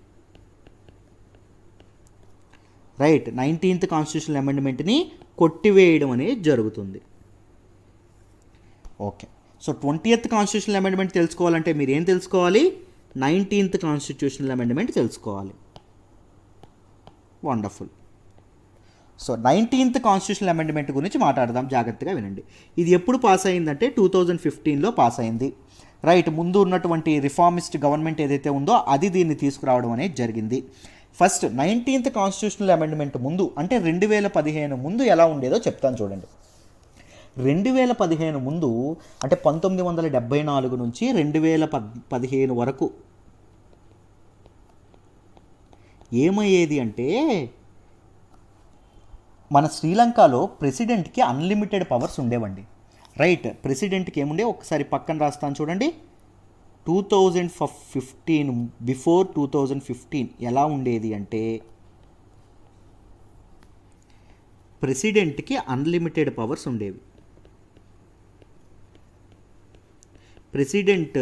రైట్, 19th కాన్స్టిట్యూషనల్ అమెండ్మెంట్ని కొట్టివేయడం అనేది జరుగుతుంది. Okay, so 20th constitutional amendment తెలుసుకోవాలంటే మీరు ఏం తెలుసుకోవాలి, 19th కాన్స్టిట్యూషనల్ అమెండ్మెంట్ తెలుసుకోవాలి. Wonderful. So 19th constitutional amendment గురించి మాట్లాడదాం, జాగ్రత్తగా వినండి. ఇది ఎప్పుడు పాస్ అయిందంటే 2015లో పాస్ అయింది. రైట్, ముందు ఉన్నటువంటి రిఫార్మిస్ట్ గవర్నమెంట్ ఏదైతే ఉందో అది దీన్ని తీసుకురావడం అనేది జరిగింది. ఫస్ట్ 19th కాన్స్టిట్యూషనల్ అమెండ్మెంట్ ముందు అంటే 2015 ముందు ఎలా ఉండేదో చెప్తాను చూడండి. 2015 ముందు అంటే 1974 నుంచి 2015 వరకు ఏమయ్యేది అంటే మన శ్రీలంకలో ప్రెసిడెంట్కి అన్లిమిటెడ్ పవర్స్ ఉండేవండి. రైట్, ప్రెసిడెంట్కి ఏముండే ఒకసారి పక్కన రాస్తాను చూడండి. 2015 బిఫోర్ 2015 ఎలా ఉండేది అంటే ప్రెసిడెంట్కి అన్లిమిటెడ్ పవర్స్ ఉండేవి. ప్రెసిడెంట్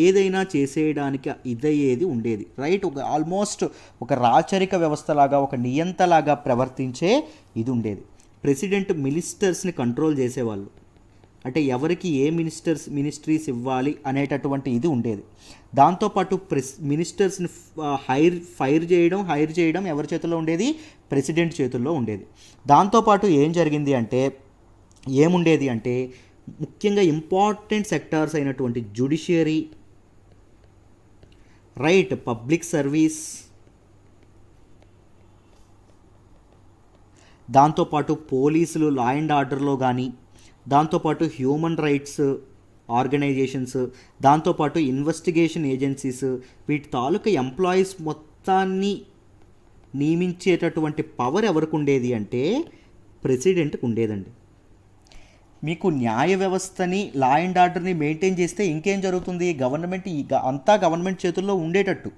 ఏదైనా చేసేయడానికి ఇదయ్యేది ఉండేది. రైట్, ఆల్మోస్ట్ ఒక రాచరిక వ్యవస్థలాగా ఒక నియంతలాగా ప్రవర్తించే ఇది ఉండేది. ప్రెసిడెంట్ మినిస్టర్స్ని కంట్రోల్ చేసేవాళ్ళు, అంటే ఎవరికి ఏ మినిస్ట్రీస్ ఇవ్వాలి అనేటటువంటి ఇది ఉండేది. దాంతోపాటు మినిస్టర్స్ని హైర్ చేయడం ఎవరి చేతుల్లో ఉండేది, ప్రెసిడెంట్ చేతుల్లో ఉండేది. దాంతోపాటు ఏముండేది అంటే ముఖ్యంగా ఇంపార్టెంట్ సెక్టార్స్ అయినటువంటి జ్యుడిషియరీ, రైట్, పబ్లిక్ సర్వీస్, దాంతోపాటు పోలీసులు లా అండ్ ఆర్డర్లో కానీ, దాంతోపాటు హ్యూమన్ రైట్స్ ఆర్గనైజేషన్స్, దాంతోపాటు ఇన్వెస్టిగేషన్ ఏజెన్సీస్, వీటి తాలూకా ఎంప్లాయీస్ మొత్తాన్ని నియమించేటటువంటి పవర్ ఎవరికి ఉండేది అంటే ప్రెసిడెంట్కి ఉండేదండి. మీకు న్యాయ వ్యవస్థని లా అండ్ ఆర్డర్ని మెయింటైన్ చేస్తే ఇంకేం జరుగుతుంది, గవర్నమెంట్ అంతా గవర్నమెంట్ చేతుల్లో ఉండేటట్టు.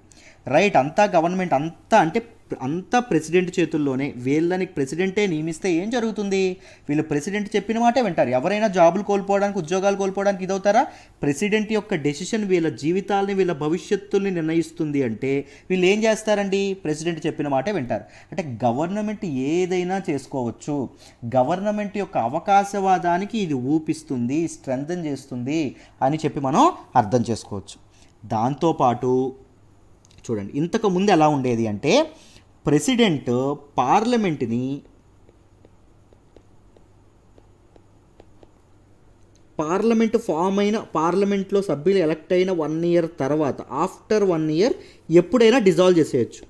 రైట్, అంతా గవర్నమెంట్ అంటే అంతా ప్రెసిడెంట్ చేతుల్లోనే. వీళ్ళని ప్రెసిడెంటే నియమిస్తే ఏం జరుగుతుంది? వీళ్ళు ప్రెసిడెంట్ చెప్పిన మాటే వింటారు. ఎవరైనా జాబులు కోల్పోవడానికి, ఉద్యోగాలు కోల్పోవడానికి ఇదవుతారా? ప్రెసిడెంట్ యొక్క డెసిషన్ వీళ్ళ జీవితాలని, వీళ్ళ భవిష్యత్తుల్ని నిర్ణయిస్తుంది అంటే వీళ్ళు ఏం చేస్తారండి? ప్రెసిడెంట్ చెప్పిన మాటే వింటారు. అంటే గవర్నమెంట్ ఏదైనా చేసుకోవచ్చు. గవర్నమెంట్ యొక్క అవకాశవాదానికి ఇది ఊపిస్తుంది, స్ట్రెంథన్ చేస్తుంది అని చెప్పి మనం అర్థం చేసుకోవచ్చు. దాంతోపాటు చూడండి, ఇంతకు ముందు ఎలా ఉండేది అంటే ప్రెసిడెంట్ పార్లమెంట్ ఫామ్ అయిన, పార్లమెంట్లో సభ్యులు ఎలక్ట్ అయిన 1 ఇయర్ తర్వాత, ఆఫ్టర్ 1 ఇయర్ ఎప్పుడైనా డిజాల్వ్ చేసేయచ్చు.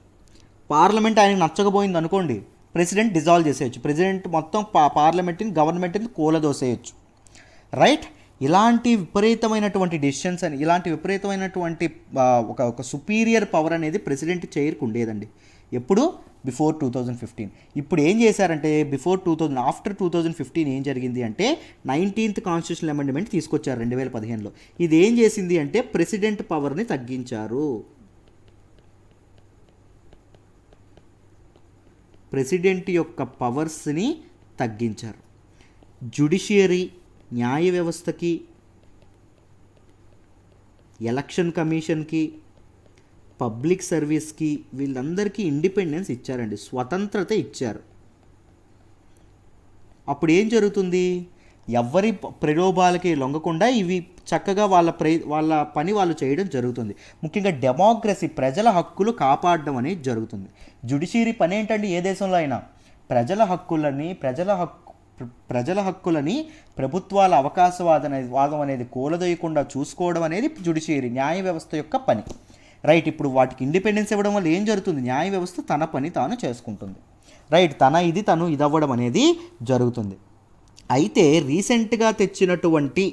పార్లమెంట్ ఆయనకు నచ్చకపోయింది అనుకోండి, ప్రెసిడెంట్ డిజాల్వ్ చేసేయచ్చు. ప్రెసిడెంట్ మొత్తం పార్లమెంట్ని, గవర్నమెంట్ని కూలదోసేయచ్చు. రైట్? ఇలాంటి విపరీతమైనటువంటి డెసిషన్స్ అని, ఇలాంటి విపరీతమైనటువంటి ఒక సుపీరియర్ పవర్ అనేది ప్రెసిడెంట్ చైర్కి ఉండేదండి. ఎప్పుడు? బిఫోర్ 2015. ఇప్పుడు ఏం చేశారంటే ఆఫ్టర్ 2015 ఏం జరిగింది అంటే 19th కాన్స్టిట్యూషనల్ అమెండ్మెంట్ తీసుకొచ్చారు 2015లో. ఇది ఏం చేసింది అంటే ప్రెసిడెంట్ పవర్ని తగ్గించారు. ప్రెసిడెంట్ యొక్క పవర్స్ని తగ్గించారు. జ్యుడిషియరీ, న్యాయ వ్యవస్థకి, ఎలక్షన్ కమిషన్కి, పబ్లిక్ సర్వీస్కి, వీళ్ళందరికీ ఇండిపెండెన్స్ ఇచ్చారండి, స్వతంత్రత ఇచ్చారు. అప్పుడు ఏం జరుగుతుంది? ఎవరి ప్రలోభాలకి లొంగకుండా ఇవి చక్కగా వాళ్ళ పని వాళ్ళు చేయడం జరుగుతుంది. ముఖ్యంగా డెమోక్రసీ, ప్రజల హక్కులు కాపాడడం అనేది జరుగుతుంది. జ్యుడిషియరీ పని ఏంటండి? ఏ దేశంలో అయినా ప్రజల హక్కులని ప్రభుత్వాల వాదం అనేది కూలదోయకుండా చూసుకోవడం అనేది జ్యుడిషియరీ, న్యాయ వ్యవస్థ యొక్క పని. రైట్? ఇప్పుడు వాటికి ఇండిపెండెన్స్ ఇవ్వడం వల్ల ఏం జరుగుతుంది? న్యాయ వ్యవస్థ తన పని తాను చేసుకుంటుంది. రైట్? తను ఇదవ్వడం అనేది జరుగుతుంది. అయితే రీసెంట్గా తెచ్చినటువంటి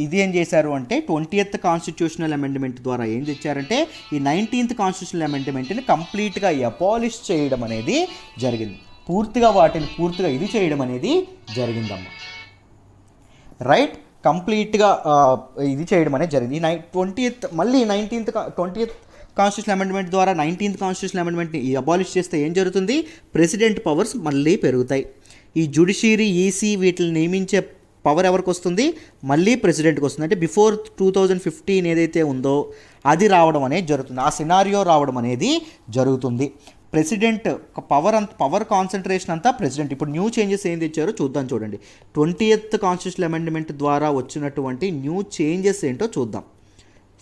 ఇది ఏం చేశారు అంటే 20th కాన్స్టిట్యూషనల్ అమెండ్మెంట్ ద్వారా ఏం తెచ్చారంటే ఈ 19th కాన్స్టిట్యూషనల్ అమెండ్మెంట్ని కంప్లీట్గా అబాలిష్ చేయడం అనేది జరిగింది. వాటిని పూర్తిగా ఇది చేయడం అనేది జరిగిందమ్మా. రైట్? కంప్లీట్గా ఇది చేయడం అనేది జరిగింది. 19th కాన్స్టిట్యూషనల్ అమెండ్మెంట్ ద్వారా 19th కాన్స్టిట్యూషనల్ అమెండ్మెంట్ని అబాలిష్ చేస్తే ఏం జరుగుతుంది? ప్రెసిడెంట్ పవర్స్ మళ్ళీ పెరుగుతాయి. ఈ జ్యుడిషియరీ, ఈసీ వీటిని నియమించే పవర్ ఎవరికి వస్తుంది? మళ్ళీ ప్రెసిడెంట్కి వస్తుంది. అంటే బిఫోర్ 2015 ఏదైతే ఉందో అది రావడం అనేది జరుగుతుంది. ఆ సినారియో రావడం అనేది జరుగుతుంది. ప్రెసిడెంట్ పవర్ కాన్సన్ట్రేషన్ అంతా ప్రెసిడెంట్. ఇప్పుడు న్యూ చేంజెస్ ఏం తెచ్చారో చూద్దాం. చూడండి, 20th కాన్స్టిట్యూషనల్ అమెండ్మెంట్ ద్వారా వచ్చినటువంటి న్యూ చేంజెస్ ఏంటో చూద్దాం.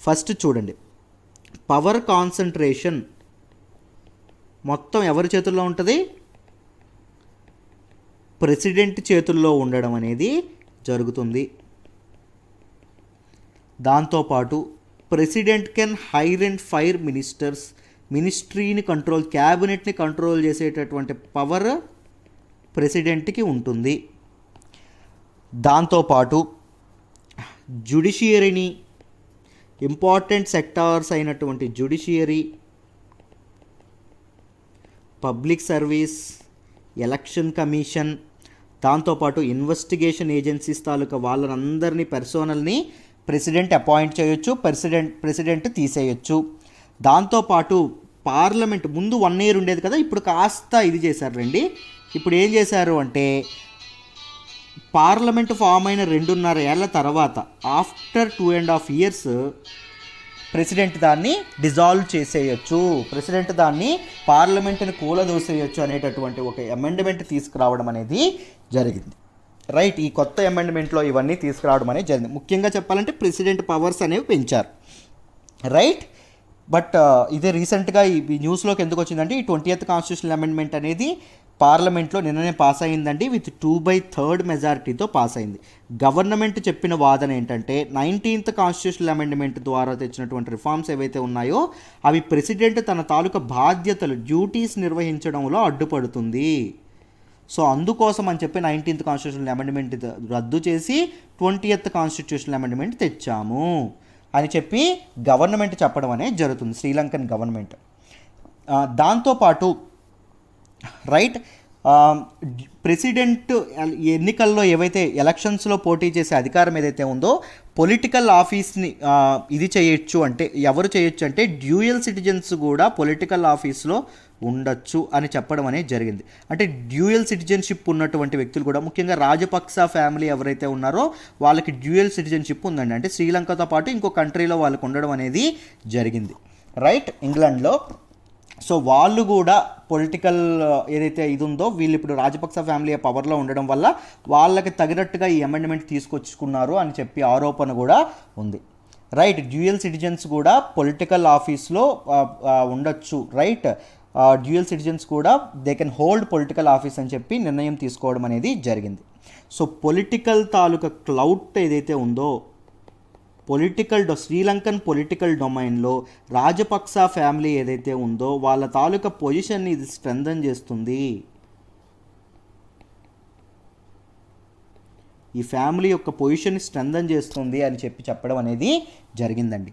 ఫస్ట్ చూడండి, పవర్ కాన్సన్ట్రేషన్ మొత్తం ఎవరి చేతుల్లో ఉంటుంది? ప్రెసిడెంట్ చేతుల్లో ఉండడం అనేది జరుగుతుంది. దాంతోపాటు president can hire and fire ministers, మినిస్ట్రీని కంట్రోల్, క్యాబినెట్ని కంట్రోల్ చేసేటటువంటి పవర్ ప్రెసిడెంట్కి ఉంటుంది. దాంతోపాటు జ్యుడిషియరీని, ఇంపార్టెంట్ సెక్టార్స్ అయినటువంటి judiciary, public service, election commission, దాంతోపాటు ఇన్వెస్టిగేషన్ ఏజెన్సీస్ తాలూకా వాళ్ళందరినీ, పర్సోనల్ని ప్రెసిడెంట్ అపాయింట్ చేయొచ్చు, ప్రెసిడెంట్ తీసేయచ్చు. దాంతోపాటు పార్లమెంట్ ముందు 1 year ఉండేది కదా, ఇప్పుడు కాస్త ఇది చేశారు రండి. ఇప్పుడు ఏం చేశారు అంటే పార్లమెంట్ ఫామ్ అయిన 2.5 ఏళ్ల తర్వాత, ఆఫ్టర్ 2.5 years ప్రెసిడెంట్ దాన్ని డిజాల్వ్ చేసేయచ్చు, ప్రెసిడెంట్ దాన్ని పార్లమెంట్ని కూలదోసేయచ్చు అనేటటువంటి ఒక అమెండ్మెంట్ తీసుకురావడం అనేది జరిగింది. రైట్? ఈ కొత్త అమెండ్మెంట్లో ఇవన్నీ తీసుకురావడం అనేది జరిగింది. ముఖ్యంగా చెప్పాలంటే ప్రెసిడెంట్ పవర్స్ అనేవి పెంచారు. రైట్? బట్ ఇది రీసెంట్గా ఈ న్యూస్లోకి ఎందుకు వచ్చిందంటే ఈ 20th కాన్స్టిట్యూషనల్ అమెండ్మెంట్ అనేది పార్లమెంట్లో నిన్ననే పాస్ అయిందండి. విత్ 2/3 మెజారిటీతో పాస్ అయింది. గవర్నమెంట్ చెప్పిన వాదన ఏంటంటే 19th కాన్స్టిట్యూషనల్ అమెండ్మెంట్ ద్వారా తెచ్చినటువంటి రిఫార్మ్స్ ఏవైతే ఉన్నాయో అవి ప్రెసిడెంట్ తన తాలూకా బాధ్యతలు, డ్యూటీస్ నిర్వహించడంలో అడ్డుపడుతుంది. సో అందుకోసం అని చెప్పి 19th కాన్స్టిట్యూషనల్ అమెండ్మెంట్ రద్దు చేసి 20th కాన్స్టిట్యూషనల్ అమెండ్మెంట్ తెచ్చాము అని చెప్పి గవర్నమెంట్ చెప్పడం అనేది జరుగుతుంది, శ్రీలంకన్ గవర్నమెంట్. దాంతోపాటు రైట్ ప్రెసిడెంట్ ఎన్నికల్లో ఏవైతే ఎలక్షన్స్లో పోటీ చేసే అధికారం ఏదైతే ఉందో పొలిటికల్ ఆఫీస్ని ఇది చేయొచ్చు అంటే ఎవరు చేయొచ్చు అంటే డ్యూయల్ సిటిజన్స్ కూడా పొలిటికల్ ఆఫీస్లో ఉండొచ్చు అని చెప్పడం అనేది జరిగింది. అంటే డ్యూయల్ సిటిజన్షిప్ ఉన్నటువంటి వ్యక్తులు కూడా, ముఖ్యంగా రాజపక్స ఫ్యామిలీ ఎవరైతే ఉన్నారో వాళ్ళకి డ్యూయల్ సిటిజన్షిప్ ఉందండి. అంటే శ్రీలంకతో పాటు ఇంకో కంట్రీలో వాళ్ళకు ఉండడం అనేది జరిగింది, రైట్, ఇంగ్లాండ్లో. సో వాళ్ళు కూడా పొలిటికల్ ఏదైతే ఇది ఉందో, వీళ్ళు ఇప్పుడు రాజపక్స ఫ్యామిలీ పవర్లో ఉండడం వల్ల వాళ్ళకి తగినట్టుగా ఈ అమెండ్మెంట్ తీసుకొచ్చుకున్నారు అని చెప్పి ఆరోపణ కూడా ఉంది, రైట్. డ్యూయల్ సిటిజన్స్ కూడా పొలిటికల్ ఆఫీస్లో ఉండొచ్చు, రైట్. డ్యూయల్ సిటిజన్స్ కూడా they can hold political office అని చెప్పి నిర్ణయం తీసుకోవడం అనేది జరిగింది. సో పొలిటికల్ తాలూకా క్లౌట్ ఏదైతే ఉందో, శ్రీలంకన్ పొలిటికల్ డొమైన్లో రాజపక్స ఫ్యామిలీ ఏదైతే ఉందో వాళ్ళ తాలూకా పొజిషన్ని ఇది స్ట్రెంథన్ చేస్తుంది. ఈ ఫ్యామిలీ యొక్క పొజిషన్ని స్ట్రెంథన్ చేస్తుంది అని చెప్పడం అనేది జరిగిందండి.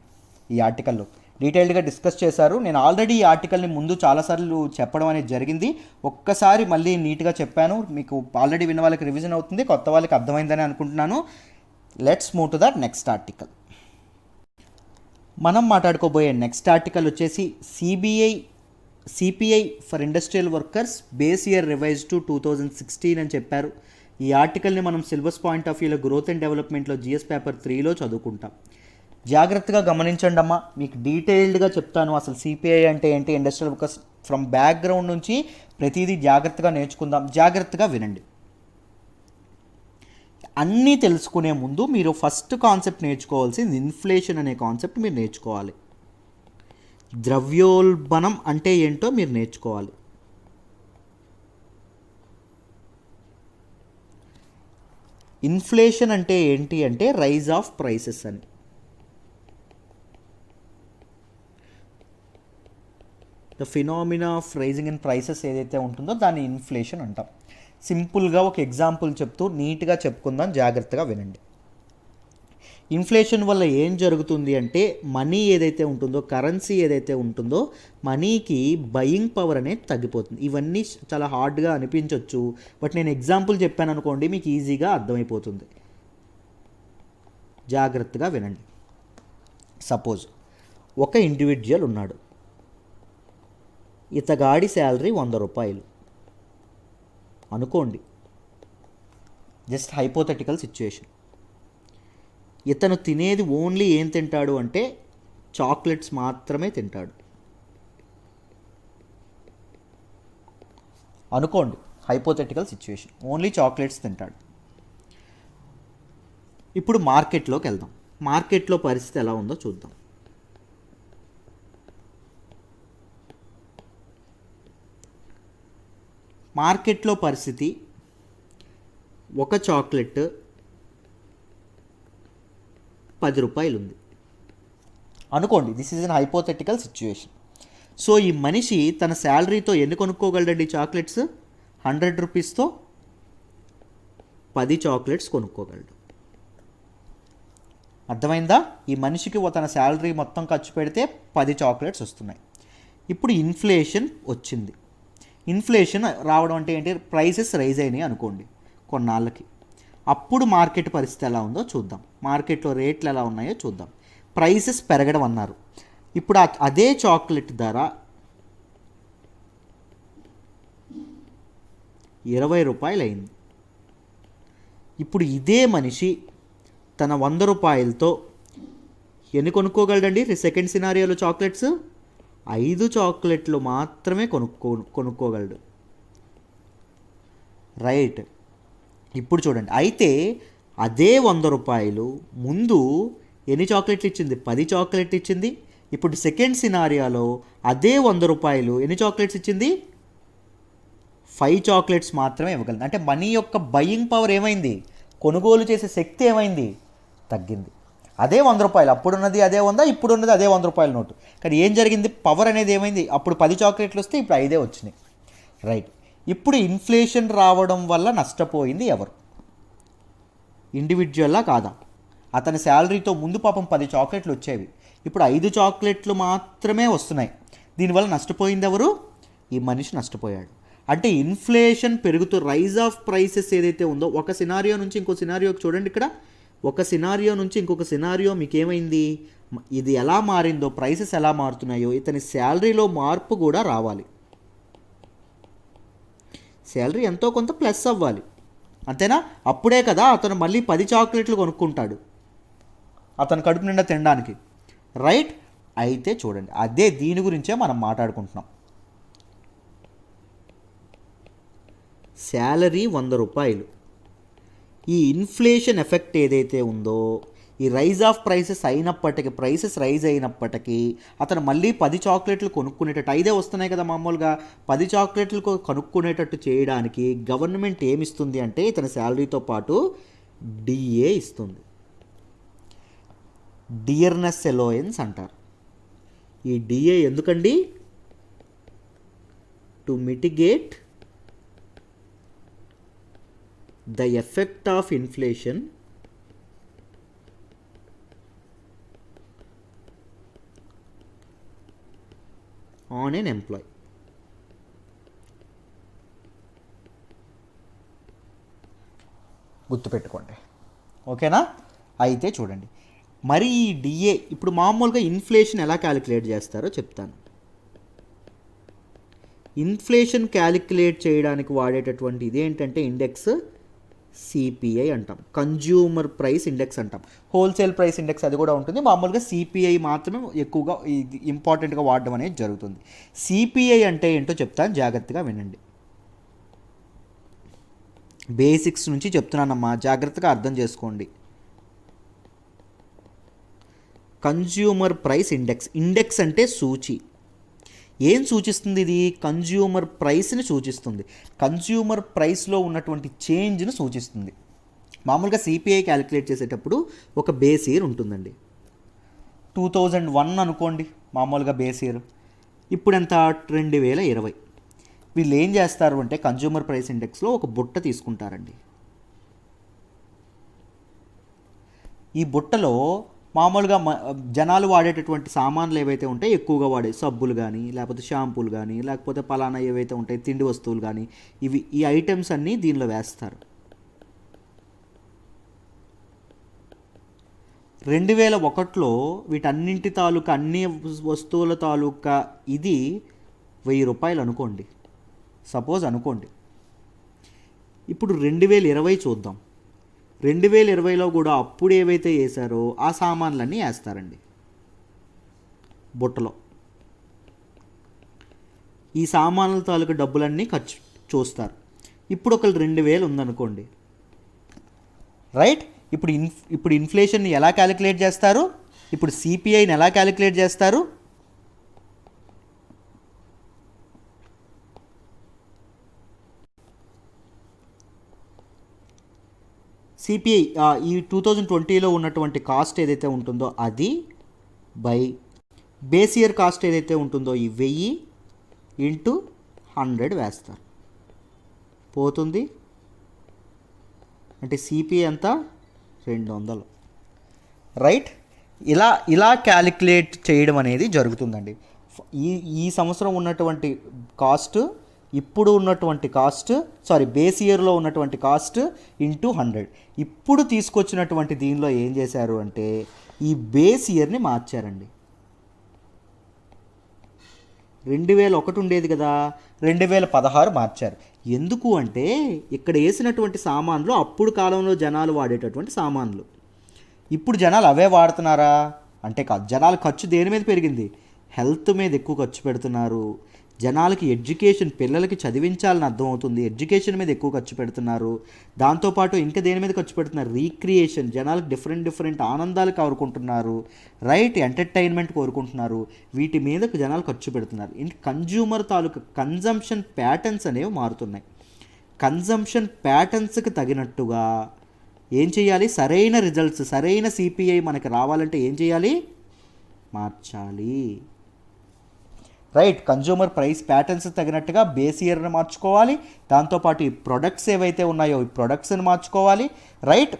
ఈ ఆర్టికల్లో డీటెయిల్డ్గా డిస్కస్ చేశారు. నేను ఆల్రెడీ ఈ ఆర్టికల్ని ముందు చాలాసార్లు చెప్పడం అనేది జరిగింది. ఒక్కసారి మళ్ళీ నీట్గా చెప్పాను, మీకు ఆల్రెడీ విన్న వాళ్ళకి రివిజన్ అవుతుంది, కొత్త వాళ్ళకి అర్థమైందని అనుకుంటున్నాను. Let's move to the next article. మనం మాట్లాడుకోబోయే నెక్స్ట్ ఆర్టికల్ వచ్చేసి CPI for industrial workers base year revise to 2016 అని చెప్పారు. ఈ ఆర్టికల్ని మనం సిలబస్ పాయింట్ ఆఫ్ వ్యూలో గ్రోత్ అండ్ డెవలప్మెంట్లో జిఎస్ పేపర్ 3లో చదువుకుంటాం. జాగ్రత్తగా గమనించండి అమ్మా, మీకు డీటెయిల్డ్గా చెప్తాను అసలు సిపిఐ అంటే ఏంటి, ఇండస్ట్రియల్ వర్కర్స్ ఫ్రమ్ బ్యాక్గ్రౌండ్ నుంచి ప్రతిదీ జాగ్రత్తగా నేర్చుకుందాం. జాగ్రత్తగా వినండి. అన్నీ తెలుసుకునే ముందు మీరు ఫస్ట్ కాన్సెప్ట్ నేర్చుకోవాల్సింది ఇన్ఫ్లేషన్ అనే కాన్సెప్ట్ మీరు నేర్చుకోవాలి. ద్రవ్యోల్బణం అంటే ఏంటో మీరు నేర్చుకోవాలి. ఇన్ఫ్లేషన్ అంటే ఏంటి అంటే రైజ్ ఆఫ్ ప్రైసెస్ అని. The phenomena of rising in prices ఏదైతే ఉంటుందో దాన్ని ఇన్ఫ్లేషన్ అంటాం. సింపుల్గా ఒక ఎగ్జాంపుల్ చెప్తూ నీట్గా చెప్పుకుందాం, జాగ్రత్తగా వినండి. ఇన్ఫ్లేషన్ వల్ల ఏం జరుగుతుంది అంటే మనీ ఏదైతే ఉంటుందో, కరెన్సీ ఏదైతే ఉంటుందో, మనీకి బయింగ్ పవర్ అనేది తగ్గిపోతుంది. ఇవన్నీ చాలా హార్డ్గా అనిపించవచ్చు, బట్ నేను ఎగ్జాంపుల్ చెప్పాను అనుకోండి మీకు ఈజీగా అర్థమైపోతుంది. జాగ్రత్తగా వినండి. సపోజ్ ఒక ఇండివిజువల్ ఉన్నాడు, ఇతగాడి శాలరీ 100 రూపాయలు అనుకోండి, జస్ట్ హైపోథెటికల్ సిచ్యుయేషన్. ఇతను తినేది ఓన్లీ ఏం తింటాడు అంటే చాక్లెట్స్ మాత్రమే తింటాడు అనుకోండి. హైపోథెటికల్ సిచ్యుయేషన్, ఓన్లీ చాక్లెట్స్ తింటాడు. ఇప్పుడు మార్కెట్లోకి వెళ్దాం. మార్కెట్లో పరిస్థితి ఎలా ఉందో చూద్దాం. మార్కెట్లో పరిస్థితి, ఒక చాక్లెట్ 10 రూపాయలు ఉంది అనుకోండి. This is an hypothetical situation. So ఈ మనిషి తన శాలరీతో ఎన్ని కొనుక్కోగలడండి చాక్లెట్స్? 100 రూపీస్తో 10 చాక్లెట్స్ కొనుక్కోగలడు. అర్థమైందా? ఈ మనిషికి తన శాలరీ మొత్తం ఖర్చు పెడితే 10 చాక్లెట్స్ వస్తున్నాయి. ఇప్పుడు ఇన్ఫ్లేషన్ వచ్చింది. ఇన్ఫ్లేషన్ రావడం అంటే ఏంటి? ప్రైసెస్ రైజ్ అయినాయి అనుకోండి కొన్నాళ్ళకి. అప్పుడు మార్కెట్ పరిస్థితి ఎలా ఉందో చూద్దాం. మార్కెట్లో రేట్లు ఎలా ఉన్నాయో చూద్దాం. ప్రైసెస్ పెరగడం అన్నారు. ఇప్పుడు అదే చాక్లెట్ ధర 20 రూపాయలు అయింది. ఇప్పుడు ఇదే మనిషి తన 100 రూపాయలతో ఎన్ని కొనుక్కోగలడండి? సెకండ్ సినారియోలో చాక్లెట్స్ 5 చాక్లెట్లు మాత్రమే కొనుక్కోగలడు, రైట్. ఇప్పుడు చూడండి, అయితే అదే 100 రూపాయలు ముందు ఎన్ని చాక్లెట్లు ఇచ్చింది? 10 చాక్లెట్లు ఇచ్చింది. ఇప్పుడు సెకండ్ సినారియాలో అదే 100 రూపాయలు ఎన్ని చాక్లెట్స్ ఇచ్చింది? 5 చాక్లెట్స్ మాత్రమే ఇవ్వగలదు. అంటే మనీ యొక్క బయింగ్ పవర్ ఏమైంది? కొనుగోలు చేసే శక్తి ఏమైంది? తగ్గింది. అదే 100 రూపాయలు, అప్పుడున్నది అదే 100, ఇప్పుడున్నది అదే 100 రూపాయల నోటు. కానీ ఏం జరిగింది? పవర్ అనేది ఏమైంది? అప్పుడు 10 చాక్లెట్లు వస్తే ఇప్పుడు 5 వచ్చినాయి, రైట్. ఇప్పుడు ఇన్ఫ్లేషన్ రావడం వల్ల నష్టపోయింది ఎవరు? ఇండివిజువల్లా కాదా? అతని శాలరీతో ముందు పాపం 10 చాక్లెట్లు వచ్చేవి, ఇప్పుడు 5 చాక్లెట్లు మాత్రమే వస్తున్నాయి. దీనివల్ల నష్టపోయింది ఎవరు? ఈ మనిషి నష్టపోయాడు. అంటే ఇన్ఫ్లేషన్ పెరుగుతూ రైజ్ ఆఫ్ ప్రైసెస్ ఏదైతే ఉందో ఒక సినారియో నుంచి ఇంకో సినారియోకి చూడండి, ఇక్కడ ఒక సినారియో నుంచి ఇంకొక సినారియో మీకు ఏమైంది, ఇది ఎలా మారిందో, ప్రైసెస్ ఎలా మారుతున్నాయో ఇతని శాలరీలో మార్పు కూడా రావాలి. శాలరీ ఎంతో కొంత ప్లస్ అవ్వాలి, అంతేనా? అప్పుడే కదా అతను మళ్ళీ 10 చాక్లెట్లు కొనుక్కుంటాడు అతను కడుపు నిండా తినడానికి, రైట్? అయితే చూడండి, అదే దీని గురించే మనం మాట్లాడుకుంటున్నాం. శాలరీ 100 రూపాయలు. ఈ ఇన్ఫ్లేషన్ ఎఫెక్ట్ ఏదైతే ఉందో, ఈ రైజ్ ఆఫ్ ప్రైసెస్ అయినప్పటికీ, ప్రైసెస్ రైజ్ అయినప్పటికీ అతను మళ్ళీ 10 చాక్లెట్లు కొనుక్కునేటట్టు, 5 వస్తున్నాయి కదా మామూలుగా, 10 చాక్లెట్లు కొనుక్కునేటట్టు చేయడానికి గవర్నమెంట్ ఏమిస్తుంది అంటే ఇతని శాలరీతో పాటు డిఏ ఇస్తుంది. డియర్నెస్ అలోయన్స్ అంటారు. ఈ డిఏ ఎందుకండి? To mitigate the effect of inflation on an employ. గుర్తుపెట్టుకోండి, ఓకేనా? అయితే చూడండి, మరి ఈ డిఏ ఇప్పుడు మామూలుగా ఇన్ఫ్లేషన్ ఎలా క్యాలిక్యులేట్ చేస్తారో చెప్తాను. ఇన్ఫ్లేషన్ క్యాలిక్యులేట్ చేయడానికి వాడేటటువంటి ఇదేంటంటే ఇండెక్స్ సిపిఐ అంటాం, కన్జ్యూమర్ ప్రైస్ ఇండెక్స్ అంటాం. హోల్సేల్ ప్రైస్ ఇండెక్స్ అది కూడా ఉంటుంది, మామూలుగా సిపిఐ మాత్రమే ఎక్కువగా ఇంపార్టెంట్గా వాడడం అనేది జరుగుతుంది. సిపిఐ అంటే ఏంటో చెప్తాను, జాగ్రత్తగా వినండి. బేసిక్స్ నుంచి చెప్తున్నానమ్మా, జాగ్రత్తగా అర్థం చేసుకోండి. కన్జ్యూమర్ ప్రైస్ ఇండెక్స్, ఇండెక్స్ అంటే సూచి. ఏం సూచిస్తుంది ఇది? కన్జ్యూమర్ ప్రైస్ని సూచిస్తుంది, కన్జ్యూమర్ ప్రైస్లో ఉన్నటువంటి చేంజ్ని సూచిస్తుంది. మామూలుగా సిపిఐ క్యాలిక్యులేట్ చేసేటప్పుడు ఒక బేస్ ఇయర్ ఉంటుందండి. 2001 అనుకోండి మామూలుగా బేస్ ఇయర్. ఇప్పుడు ఎంత? 2020. వీళ్ళు ఏం చేస్తారు అంటే కన్జ్యూమర్ ప్రైస్ ఇండెక్స్లో ఒక బుట్ట తీసుకుంటారండి. ఈ బుట్టలో మామూలుగా జనాలు వాడేటటువంటి సామాన్లు ఏవైతే ఉంటాయి, ఎక్కువగా వాడే సబ్బులు కానీ, లేకపోతే షాంపూలు కానీ, లేకపోతే పలానా ఏవైతే ఉంటాయి తిండి వస్తువులు కానీ, ఈ ఐటమ్స్ అన్నీ దీనిలో వేస్తారు. 2001లో వీటన్నింటి తాలూకా, అన్ని వస్తువుల తాలూకా ఇది 1000 రూపాయలు అనుకోండి, సపోజ్ అనుకోండి. ఇప్పుడు 2020 చూద్దాం. 2020లో కూడా అప్పుడు ఏవైతే వేసారో ఆ సామాన్లన్నీ వేస్తారండి బుట్టలో. ఈ సామాన్ల తాలూకా డబ్బులన్నీ ఖర్చు చూస్తారు. ఇప్పుడు ఒక 2000 ఉందనుకోండి, రైట్? ఇప్పుడు ఇన్ఫ్లేషన్ని ఎలా క్యాలిక్యులేట్ చేస్తారు? ఇప్పుడు సిపిఐని ఎలా క్యాలిక్యులేట్ చేస్తారు? సిపిఐ ఈ 2020లో ఉన్నటువంటి కాస్ట్ ఏదైతే ఉంటుందో అది బై బేస్ ఇయర్ కాస్ట్ ఏదైతే ఉంటుందో ఈ 1000 ఇంటూ 100 వేస్తారు, పోతుంది. అంటే సిపిఐ అంతా 200, రైట్? ఇలా క్యాలిక్యులేట్ చేయడం అనేది జరుగుతుందండి. ఈ సంవత్సరం ఉన్నటువంటి కాస్ట్, ఇప్పుడు ఉన్నటువంటి కాస్ట్, బేస్ ఇయర్లో ఉన్నటువంటి కాస్ట్ ఇంటూ 100. ఇప్పుడు తీసుకొచ్చినటువంటి దీనిలో ఏం చేశారు అంటే ఈ బేస్ ఇయర్ని మార్చారండి. 2001 ఉండేది కదా, 2016 మార్చారు. ఎందుకు అంటే ఇక్కడ వేసినటువంటి సామాన్లు అప్పుడు కాలంలో జనాలు వాడేటటువంటి సామాన్లు. ఇప్పుడు జనాలు అవే వాడుతున్నారా అంటే కాదు. జనాలు ఖర్చు దేని మీద పెరిగింది? హెల్త్ మీద ఎక్కువ ఖర్చు పెడుతున్నారు. జనాలకి ఎడ్యుకేషన్, పిల్లలకి చదివించాలని అర్థమవుతుంది, ఎడ్యుకేషన్ మీద ఎక్కువ ఖర్చు పెడుతున్నారు. దాంతోపాటు ఇంకా దేని మీద ఖర్చు పెడుతున్నారు? రీక్రియేషన్, జనాలకు డిఫరెంట్ ఆనందాలు కోరుకుంటున్నారు, రైట్? ఎంటర్టైన్మెంట్ కోరుకుంటున్నారు. వీటి మీద జనాలు ఖర్చు పెడుతున్నారు. కన్జ్యూమర్ తాలూకా కన్జంప్షన్ ప్యాటర్న్స్ అనేవి మారుతున్నాయి. కన్జంప్షన్ ప్యాటర్న్స్కి తగినట్టుగా ఏం చేయాలి? సరైన రిజల్ట్స్, సరైన సిపిఐ మనకి రావాలంటే ఏం చేయాలి? మార్చాలి, రైట్? కన్జ్యూమర్ ప్రైస్ ప్యాటర్న్స్ తగినట్టుగా బేస్ ఇయర్ని మార్చుకోవాలి. దాంతోపాటు ఈ ప్రొడక్ట్స్ ఏవైతే ఉన్నాయో ఈ ప్రొడక్ట్స్ని మార్చుకోవాలి, రైట్?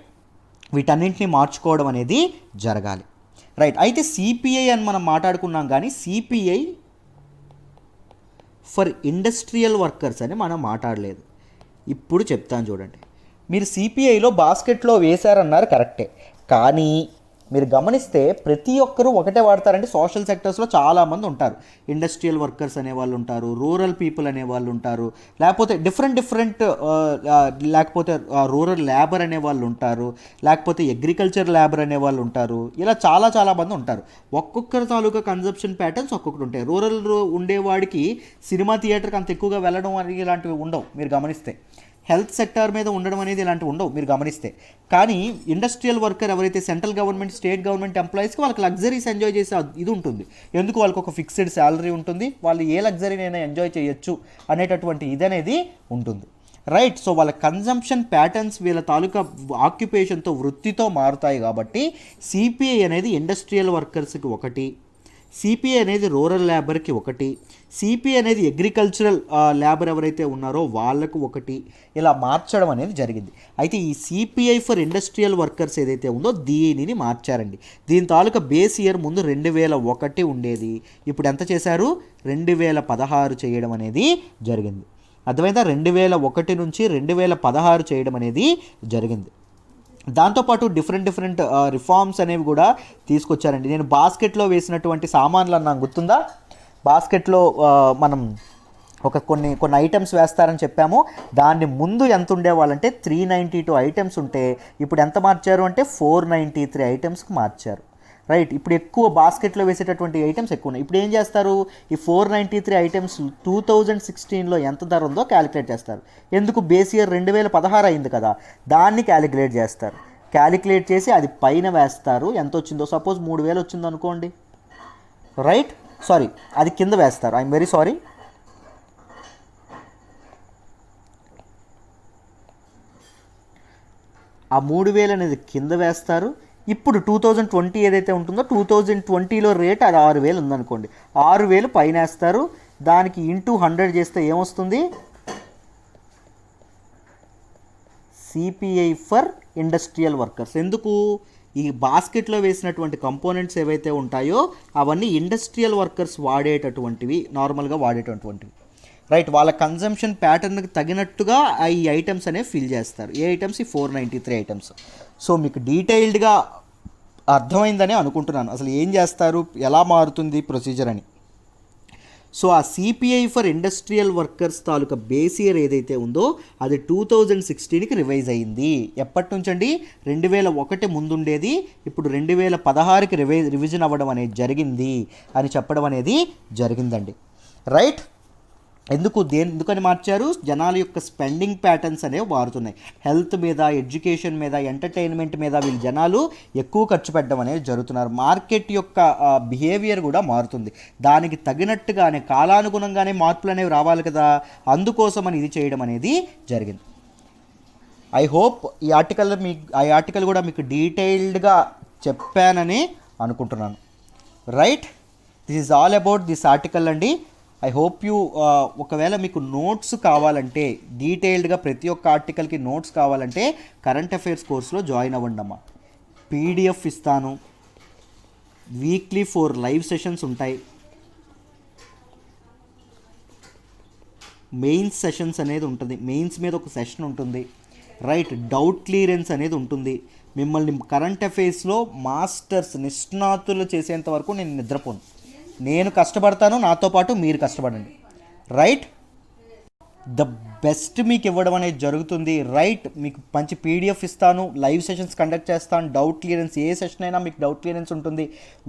వీటన్నింటినీ మార్చుకోవడం అనేది జరగాలి, రైట్? అయితే సిపిఐ అని మనం మాట్లాడుకున్నాం, కానీ సిపిఐ ఫర్ ఇండస్ట్రియల్ వర్కర్స్ అని మనం మాట్లాడలేదు. ఇప్పుడు చెప్తాను చూడండి. మీరు సిపిఐలో బాస్కెట్లో వేశారన్నారు కరెక్టే, కానీ మీరు గమనిస్తే ప్రతి ఒక్కరూ ఒకటే వాడతారంటే సోషల్ సెక్టర్స్లో చాలామంది ఉంటారు. ఇండస్ట్రియల్ వర్కర్స్ అనేవాళ్ళు ఉంటారు, రూరల్ పీపుల్ అనేవాళ్ళు ఉంటారు, లేకపోతే డిఫరెంట్ లేకపోతే రూరల్ లేబర్ అనేవాళ్ళు ఉంటారు, లేకపోతే అగ్రికల్చర్ లేబర్ అనేవాళ్ళు ఉంటారు. ఇలా చాలా మంది ఉంటారు. ఒక్కొక్కరి తాలూకా కన్జంప్షన్ ప్యాటర్న్స్ ఒక్కొక్కటి ఉంటాయి. రూరల్ ఉండేవాడికి సినిమా థియేటర్కి అంత ఎక్కువగా వెళ్ళడం అనేది ఇలాంటివి ఉండవు మీరు గమనిస్తే. హెల్త్ సెక్టార్ మీద ఉండడం అనేది ఇలాంటివి ఉండవు మీరు గమనిస్తే. కానీ ఇండస్ట్రియల్ వర్కర్ ఎవరైతే సెంట్రల్ గవర్నమెంట్, స్టేట్ గవర్నమెంట్ ఎంప్లాయీస్కి వాళ్ళకి లగ్జరీస్ ఎంజాయ్ చేసే ఇది ఉంటుంది. ఎందుకు వాళ్ళకి ఒక ఫిక్స్డ్ శాలరీ ఉంటుంది, వాళ్ళు ఏ లగ్జరీనైనా ఎంజాయ్ చేయొచ్చు అనేటటువంటి ఇది అనేది ఉంటుంది. రైట్. సో వాళ్ళ కన్జంప్షన్ ప్యాటర్న్స్ వీళ్ళ తాలూకా ఆక్యుపేషన్తో, వృత్తితో మారుతాయి. కాబట్టి సిపిఐ అనేది ఇండస్ట్రియల్ వర్కర్స్కి ఒకటి, సిపిఐ అనేది రూరల్ లేబర్కి ఒకటి, సిపిఐ అనేది అగ్రికల్చరల్ లేబర్ ఎవరైతే ఉన్నారో వాళ్ళకు ఒకటి, ఇలా మార్చడం అనేది జరిగింది. అయితే ఈ సిపిఐ ఫర్ ఇండస్ట్రియల్ వర్కర్స్ ఏదైతే ఉందో దీనిని మార్చారండి. దీని తాలూకా బేస్ ఇయర్ ముందు 2001 ఉండేది. ఇప్పుడు ఎంత చేశారు? 2016 చేయడం అనేది జరిగింది. అర్థమైందా? 2001 నుంచి 2016 చేయడం అనేది జరిగింది. దాంతోపాటు డిఫరెంట్ రిఫార్మ్స్ అనేవి కూడా తీసుకొచ్చారండి. నేను బాస్కెట్లో వేసినటువంటి సామాన్లు అన్నా గుర్తుందా? బాస్కెట్లో మనం కొన్ని ఐటమ్స్ వేస్తారని చెప్పాము. దాన్ని ముందు ఎంత ఉండేవాళ్ళంటే 392 ఐటమ్స్ ఉంటే ఇప్పుడు ఎంత మార్చారు అంటే 493 ఐటమ్స్కి మార్చారు. రైట్. ఇప్పుడు ఎక్కువ బాస్కెట్లో వేసేటటువంటి ఐటమ్స్ ఎక్కువ ఉన్నాయి. ఇప్పుడు ఏం చేస్తారు? ఈ 493 ఐటమ్స్ 2016లో ఎంత ధర ఉందో క్యాలిక్యులేట్ చేస్తారు. ఎందుకు? బేస్ ఇయర్ 2016 అయింది కదా, దాన్ని క్యాలిక్యులేట్ చేస్తారు. క్యాలిక్యులేట్ చేసి అది పైన వేస్తారు. ఎంత వచ్చిందో, సపోజ్ 3000 వచ్చిందో అనుకోండి. రైట్. సారీ, అది కింద వేస్తారు. I'm very sorry. ఆ 3000 అనేది కింద వేస్తారు. ఇప్పుడు 2020 ఏదైతే ఉంటుందో 2020లో రేట్ అది 6000 ఉందనుకోండి, 6000 పైన వేస్తారు. దానికి ఇంటూ 100 చేస్తే ఏమొస్తుంది? CPI for industrial workers. ఎందుకు? ఈ బాస్కెట్లో వేసినటువంటి కంపోనెంట్స్ ఏవైతే ఉంటాయో అవన్నీ ఇండస్ట్రియల్ వర్కర్స్ వాడేటటువంటివి, నార్మల్గా వాడేటటువంటివి. రైట్. వాళ్ళ కన్జంప్షన్ ప్యాటర్న్కి తగినట్టుగా ఈ ఐటమ్స్ అనేవి ఫిల్ చేస్తారు. ఏ ఐటమ్స్? ఈ 493 ఐటమ్స్. సో మీకు డీటెయిల్డ్గా అర్థమైందని అనుకుంటున్నాను అసలు ఏం చేస్తారు, ఎలా మారుతుంది ప్రొసీజర్ అని. సో ఆ CPI for industrial workers taluka base year ఏదైతే ఉందో అది 2016కి రివైజ్ అయ్యింది. ఎప్పటి నుంచి అండి? 2001 ముందుండేది, ఇప్పుడు 2016కి రివిజన్ అవ్వడం అనేది జరిగింది అని చెప్పడం అనేది జరిగిందండి. రైట్. ఎందుకని మార్చారు? జనాల యొక్క స్పెండింగ్ ప్యాటర్న్స్ అనేవి మారుతున్నాయి. హెల్త్ మీద, ఎడ్యుకేషన్ మీద, ఎంటర్టైన్మెంట్ మీద వీళ్ళు జనాలు ఎక్కువ ఖర్చు పెట్టడం అనేది జరుగుతున్నారు. మార్కెట్ యొక్క బిహేవియర్ కూడా మారుతుంది. దానికి తగినట్టుగానే కాలానుగుణంగానే మార్పులు అనేవి రావాలి కదా, అందుకోసమని ఇది చేయడం అనేది జరిగింది. ఐ హోప్ ఈ ఆర్టికల్ కూడా మీకు డీటెయిల్డ్గా చెప్పానని అనుకుంటున్నాను. Right. This is all about this article అండి. ఐ హోప్ యూ ఒకవేళ మీకు నోట్స్ కావాలంటే, డీటెయిల్డ్గా ప్రతి ఒక్క ఆర్టికల్కి నోట్స్ కావాలంటే కరెంట్ అఫైర్స్ కోర్సులో జాయిన్ అవ్వండి అమ్మా. పీడిఎఫ్ ఇస్తాను, వీక్లీ 4 లైవ్ సెషన్స్ ఉంటాయి, మెయిన్స్ సెషన్స్ అనేది ఉంటుంది, మెయిన్స్ మీద ఒక సెషన్ ఉంటుంది. రైట్. డౌట్ క్లియరెన్స్ అనేది ఉంటుంది. మిమ్మల్ని కరెంట్ అఫైర్స్లో మాస్టర్స్, నిష్ణాతులు చేసేంత వరకు నేను నిద్రపోను. నేను కష్టపడతాను, నాతో పాటు మీరు కష్టపడండి. రైట్. ద బెస్ట్ మీకు ఇవ్వడం అనేది జరుగుతుంది. రైట్. మీకు మంచి పీడిఎఫ్ ఇస్తాను, లైవ్ సెషన్స్ కండక్ట్ చేస్తాను, డౌట్ క్లియరెన్స్, ఏ సెషన్ అయినా మీకు డౌట్ క్లియరెన్స్ ఉంటుంది.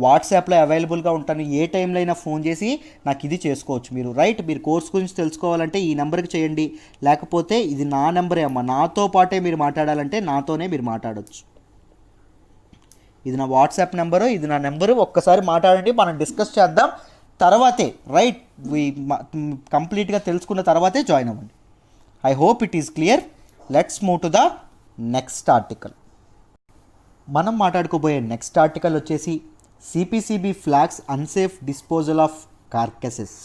వాట్సాప్లో అవైలబుల్గా ఉంటాను, ఏ టైంలో అయినా ఫోన్ చేసి నాకు ఇది చేసుకోవచ్చు మీరు. రైట్. మీరు కోర్స్ గురించి తెలుసుకోవాలంటే ఈ నెంబర్కి చేయండి, లేకపోతే ఇది నా నెంబరే అమ్మ, నాతో పాటే మీరు మాట్లాడాలంటే నాతోనే మీరు మాట్లాడవచ్చు. ఇది నా వాట్సాప్ నెంబరు, ఇది నా నెంబరు. ఒక్కసారి మాట్లాడండి, మనం డిస్కస్ చేద్దాం తర్వాతే. రైట్. కంప్లీట్గా తెలుసుకున్న తర్వాతే జాయిన్ అవ్వండి. I hope it is clear. Let's move to the next article. మనం మాట్లాడుకోబోయే నెక్స్ట్ ఆర్టికల్ వచ్చేసి CPCB flags unsafe disposal of carcasses.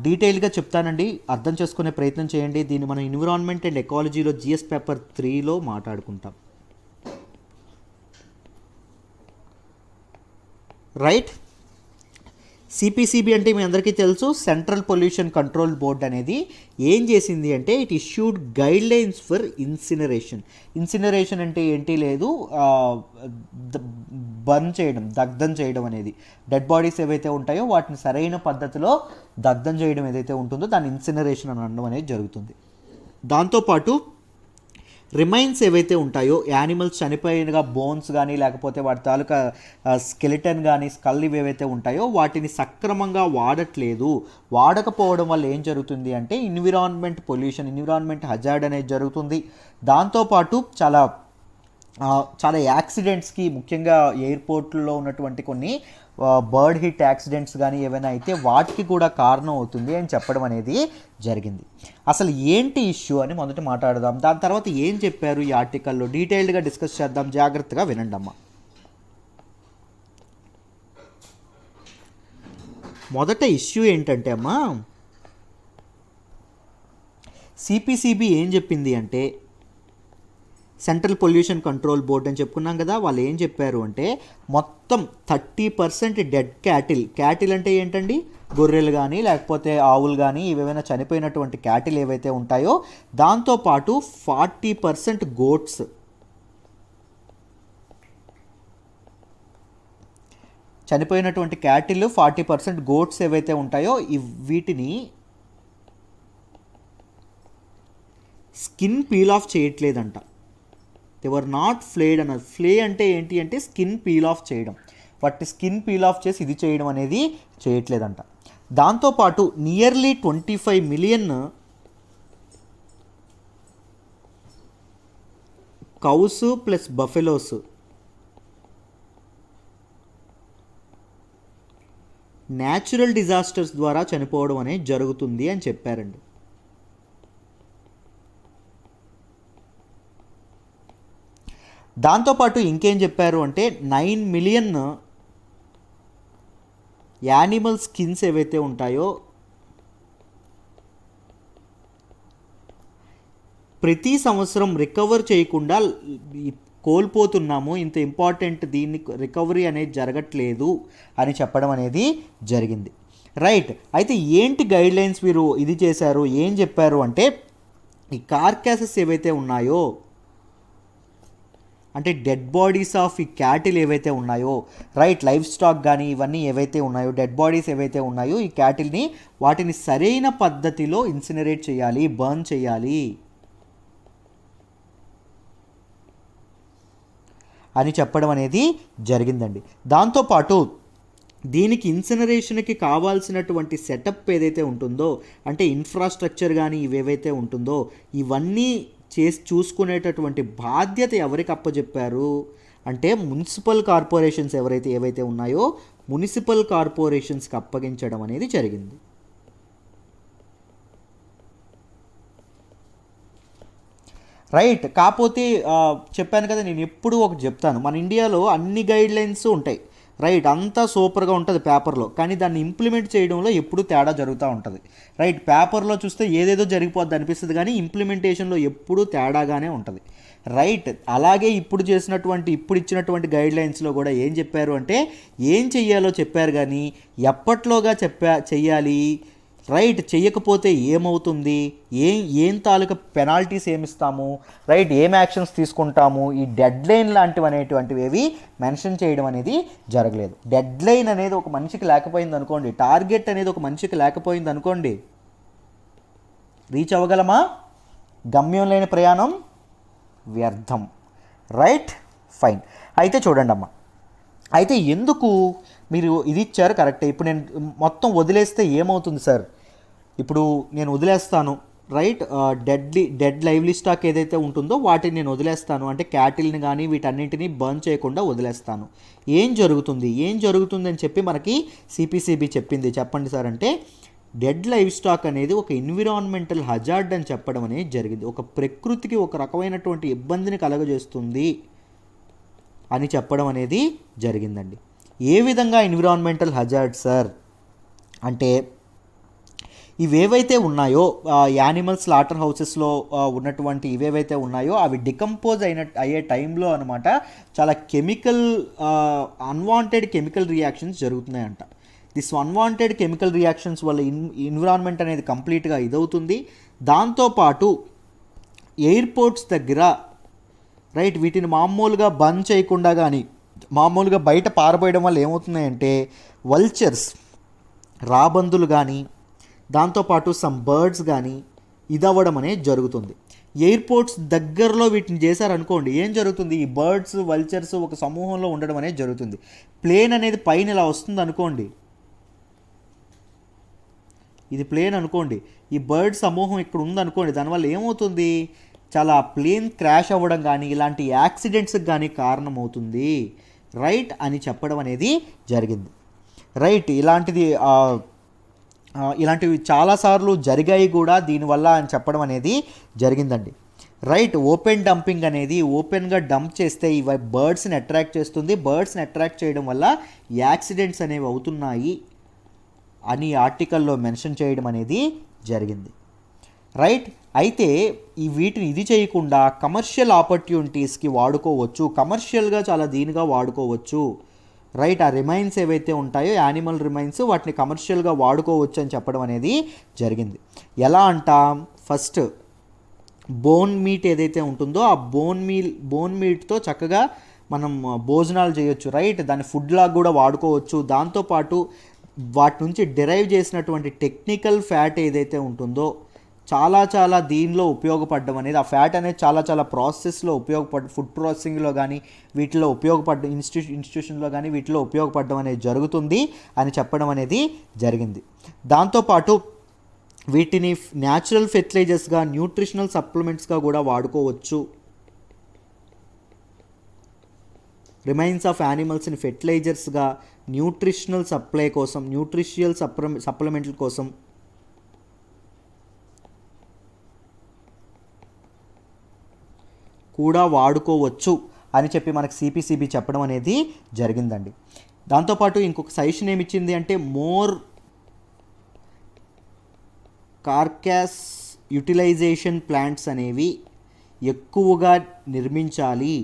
డీటెయిల్గా చెప్తానండి, అర్థం చేసుకునే ప్రయత్నం చేయండి. దీన్ని మనం ఎన్విరాన్మెంట్ అండ్ ఎకాలజీలో జిఎస్ పేపర్ 3లో మాట్లాడుకుంటాం. రైట్. సిపిసిబి అంటే మీ అందరికీ తెలుసు, సెంట్రల్ పొల్యూషన్ కంట్రోల్ బోర్డ్ అనేది ఏం చేసింది అంటే it issued guide lines for incineration. Incineration అంటే ఏంటి లేదు, బర్న్ చేయడం, దగ్ధం చేయడం అనేది. డెడ్ బాడీస్ ఏవైతే ఉంటాయో వాటిని సరైన పద్ధతిలో దగ్ధం చేయడం ఏదైతే ఉంటుందో దాన్ని ఇన్సినరేషన్ అని అనడం అనేది జరుగుతుంది. దాంతోపాటు రిమైన్స్ ఏవైతే ఉంటాయో, యానిమల్స్ చనిపోయినగా బోన్స్ కానీ లేకపోతే వాటి తాలూకా స్కెలిటన్ కానీ స్కల్ ఇవి ఏవైతే ఉంటాయో వాటిని సక్రమంగా వాడట్లేదు. వాడకపోవడం వల్ల ఏం జరుగుతుంది అంటే ఎన్విరాన్మెంట్ పొల్యూషన్, ఎన్విరాన్మెంట్ హజార్డ్ అనేది జరుగుతుంది. దాంతోపాటు చాలా యాక్సిడెంట్స్కి, ముఖ్యంగా ఎయిర్పోర్ట్లో ఉన్నటువంటి కొన్ని బర్డ్ హిట్ యాక్సిడెంట్స్ కానీ ఏవైనా అయితే వాటికి కూడా కారణం అవుతుంది అని చెప్పడం అనేది జరిగింది. అసలు ఏంటి ఇష్యూ అని మొదట మాట్లాడదాం. దాని తర్వాత ఏం చెప్పారు ఈ ఆర్టికల్లో డీటెయిల్డ్గా డిస్కస్ చేద్దాం. జాగ్రత్తగా వినండి అమ్మా. మొదట ఇష్యూ ఏంటంటే అమ్మా, సిపిసిబి ఏం చెప్పింది అంటే, సెంట్రల్ పొల్యూషన్ కంట్రోల్ బోర్డ్ అని చెప్పుకున్నాం కదా, వాళ్ళు ఏం చెప్పారు అంటే మొత్తం 30% డెడ్ క్యాటిల్ అంటే ఏంటండి, గొర్రెలు కానీ లేకపోతే ఆవులు కానీ ఇవేమైనా చనిపోయినటువంటి క్యాటిల్ ఏవైతే ఉంటాయో, దాంతోపాటు 40% గోట్స్, చనిపోయినటువంటి క్యాటిల్ 40% గోట్స్ ఏవైతే ఉంటాయో వీటిని స్కిన్ పీల్ ఆఫ్ చేయట్లేదంట. దే వర్ నాట్ ఫ్లేడ్ అన్నారు. ఫ్లే అంటే ఏంటి అంటే స్కిన్ పీల్ ఆఫ్ చేయడం, వాటి స్కిన్ పీల్ ఆఫ్ చేసి ఇది చేయడం అనేది చేయట్లేదంట. దాంతోపాటు nearly 25 million cows plus buffaloes natural disasters ద్వారా చనిపోవడం అనేది జరుగుతుంది అని చెప్పారండి. దాంతోపాటు ఇంకేం చెప్పారు అంటే 9 మిలియన్ యానిమల్ స్కిన్స్ ఏవైతే ఉంటాయో ప్రతి సంవత్సరం రికవర్ చేయకుండా కోల్పోతున్నాము, ఇంత ఇంపార్టెంట్ దీన్ని రికవరీ అనేది జరగట్లేదు అని చెప్పడం అనేది జరిగింది. రైట్, అయితే ఏంటి గైడ్లైన్స్ మీరు ఇది చేశారు, ఏం చెప్పారు అంటే ఈ కార్కాసెస్ ఏవైతే ఉన్నాయో, అంటే డెడ్ బాడీస్ ఆఫ్ ఈ క్యాటిల్ ఏవైతే ఉన్నాయో, రైట్, లైఫ్ స్టాక్ కానీ ఇవన్నీ ఏవైతే ఉన్నాయో, డెడ్ బాడీస్ ఏవైతే ఉన్నాయో ఈ క్యాటిల్ని వాటిని సరైన పద్ధతిలో ఇన్సినరేట్ చేయాలి, బర్న్ చేయాలి అని చెప్పడం అనేది జరిగిందండి. దాంతోపాటు దీనికి ఇన్సినరేషన్కి కావాల్సినటువంటి సెటప్ ఏదైతే ఉంటుందో, అంటే ఇన్ఫ్రాస్ట్రక్చర్ కానీ ఇవేవైతే ఉంటుందో ఇవన్నీ చూసుకునేటటువంటి బాధ్యత ఎవరికి అప్పచెప్పారు అంటే మున్సిపల్ కార్పొరేషన్స్ ఏవైతే ఉన్నాయో మున్సిపల్ కార్పొరేషన్స్కి అప్పగించడం అనేది జరిగింది. రైట్, కాకపోతే చెప్పాను కదా, నేను ఎప్పుడూ ఒకటి చెప్తాను, మన ఇండియాలో అన్ని గైడ్లైన్స్ ఉంటాయి, రైట్, అంతా సూపర్గా ఉంటుంది పేపర్లో, కానీ దాన్ని ఇంప్లిమెంట్ చేయడంలో ఎప్పుడూ తేడా జరుగుతూ ఉంటుంది. రైట్, పేపర్లో చూస్తే ఏదేదో జరిగిపోద్ది అనిపిస్తుంది కానీ ఇంప్లిమెంటేషన్లో ఎప్పుడూ తేడాగానే ఉంటుంది. రైట్, అలాగే ఇప్పుడు ఇచ్చినటువంటి గైడ్లైన్స్లో కూడా ఏం చెప్పారు అంటే ఏం చెయ్యాలో చెప్పారు కానీ ఎప్పట్లోగా చెయ్యాలి, రైట్, చెయ్యకపోతే ఏమవుతుంది, ఏం తాలూకా పెనాల్టీస్ ఏమిస్తాము, రైట్, ఏం యాక్షన్స్ తీసుకుంటాము, ఈ డెడ్ లైన్ అనేటువంటివి ఏవి మెన్షన్ చేయడం అనేది జరగలేదు. డెడ్ లైన్ అనేది ఒక మనిషికి లేకపోయింది అనుకోండి, టార్గెట్ అనేది ఒక మనిషికి లేకపోయింది అనుకోండి, రీచ్ అవ్వగలమా? గమ్యం లేని ప్రయాణం వ్యర్థం. Right, fine. అయితే చూడండి అమ్మా, అయితే ఎందుకు మీరు ఇది ఇచ్చారు కరెక్టే. ఇప్పుడు నేను మొత్తం వదిలేస్తే ఏమవుతుంది సార్, ఇప్పుడు నేను వదిలేస్తాను, రైట్, డెడ్ లైవ్లీ స్టాక్ ఏదైతే ఉంటుందో వాటిని నేను వదిలేస్తాను, అంటే క్యాటిల్ని కానీ వీటన్నింటినీ బర్న్ చేయకుండా వదిలేస్తాను, ఏం జరుగుతుంది అని చెప్పి మనకి సిపిసిబి చెప్పింది. చెప్పండి సార్ అంటే డెడ్ లైవ్ స్టాక్ అనేది ఒక ఎన్విరాన్మెంటల్ హజార్డ్ అని చెప్పడం అనేది జరిగింది, ఒక ప్రకృతికి ఒక రకమైనటువంటి ఇబ్బందిని కలగజేస్తుంది అని చెప్పడం అనేది జరిగిందండి. ఏ విధంగా ఎన్విరాన్మెంటల్ హజార్డ్ సార్ అంటే ఇవేవైతే ఉన్నాయో యానిమల్ స్లాటర్ హౌసెస్లో ఉన్నటువంటి ఇవేవైతే ఉన్నాయో అవి డికంపోజ్ అయ్యే టైంలో అనమాట చాలా అన్వాంటెడ్ కెమికల్ రియాక్షన్స్ జరుగుతున్నాయంట. దిస్ అన్వాంటెడ్ కెమికల్ రియాక్షన్స్ వల్ల ఎన్విరాన్మెంట్ అనేది కంప్లీట్గా ఇదవుతుంది. దాంతోపాటు ఎయిర్పోర్ట్స్ దగ్గర రైట్ వీటిని మామూలుగా బంద్ చేయకుండా కానీ మామూలుగా బయట పారబోయడం వల్ల ఏమవుతున్నాయంటే వల్చర్స్ రాబందులు కానీ దాంతోపాటు సమ్ బర్డ్స్ కానీ ఇదవ్వడం అనేది జరుగుతుంది. ఎయిర్పోర్ట్స్ దగ్గరలో వీటిని చేశారనుకోండి, ఏం జరుగుతుంది, ఈ బర్డ్స్ వల్చర్స్ ఒక సమూహంలో ఉండడం అనేది జరుగుతుంది. ప్లేన్ అనేది పైన ఇలా వస్తుంది అనుకోండి, ఇది ప్లేన్ అనుకోండి, ఈ బర్డ్ సమూహం ఇక్కడ ఉందనుకోండి, దానివల్ల ఏమవుతుంది, చాలా ప్లేన్ క్రాష్ అవ్వడం కానీ ఇలాంటి యాక్సిడెంట్స్కి కానీ కారణమవుతుంది రైట్ అని చెప్పడం అనేది జరిగింది. రైట్ ఇలాంటివి చాలాసార్లు జరిగాయి కూడా దీనివల్ల అని చెప్పడం అనేది జరిగిందండి. రైట్ ఓపెన్ డంపింగ్ అనేది ఓపెన్గా డంప్ చేస్తే ఇవి బర్డ్స్ని అట్రాక్ట్ చేస్తుంది. బర్డ్స్ని అట్రాక్ట్ చేయడం వల్ల యాక్సిడెంట్స్ అనేవి అవుతున్నాయి అని ఆర్టికల్లో మెన్షన్ చేయడం అనేది జరిగింది. రైట్ అయితే వీటిని ఇది చేయకుండా కమర్షియల్ ఆపర్చునిటీస్కి వాడుకోవచ్చు, కమర్షియల్గా చాలా దీనిగా వాడుకోవచ్చు. రైట్ ఆ రిమైన్స్ ఏవైతే ఉంటాయో యానిమల్ రిమైన్స్ వాటిని కమర్షియల్గా వాడుకోవచ్చు అని చెప్పడం అనేది జరిగింది. ఎలా అంటాం, ఫస్ట్ బోన్ మీట్ ఏదైతే ఉంటుందో ఆ బోన్ మీట్తో చక్కగా మనం భోజనాలు చేయొచ్చు. రైట్ దాన్ని ఫుడ్ లాగా కూడా వాడుకోవచ్చు. దాంతోపాటు వాటి నుంచి డిరైవ్ చేసినటువంటి టెక్నికల్ ఫ్యాట్ ఏదైతే ఉంటుందో చాలా దీనిలో ఉపయోగపడడం అనేది, ఆ ఫ్యాట్ అనేది చాలా ప్రాసెస్లో ఫుడ్ ప్రాసెసింగ్లో కానీ వీటిలో ఇన్స్టిట్యూషన్లో కానీ వీటిలో ఉపయోగపడడం అనేది జరుగుతుంది అని చెప్పడం అనేది జరిగింది. దాంతోపాటు వీటిని న్యాచురల్ ఫెర్టిలైజర్స్గా న్యూట్రిషనల్ సప్లిమెంట్స్గా కూడా వాడుకోవచ్చు. రిమైన్స్ ఆఫ్ యానిమల్స్ని ఫెర్టిలైజర్స్గా న్యూట్రిషనల్ సప్లిమెంట్ల కోసం కూడా వాడుకోవచ్చు అని చెప్పి మనకు సిపిసిబి చెప్పడం అనేది జరిగిందండి. దాంతోపాటు ఇంకొక సజెషన్ ఏమిచ్చింది అంటే మోర్ కార్కాస్ యూటిలైజేషన్ ప్లాంట్స్ అనేవి ఎక్కువగా నిర్మించాలి.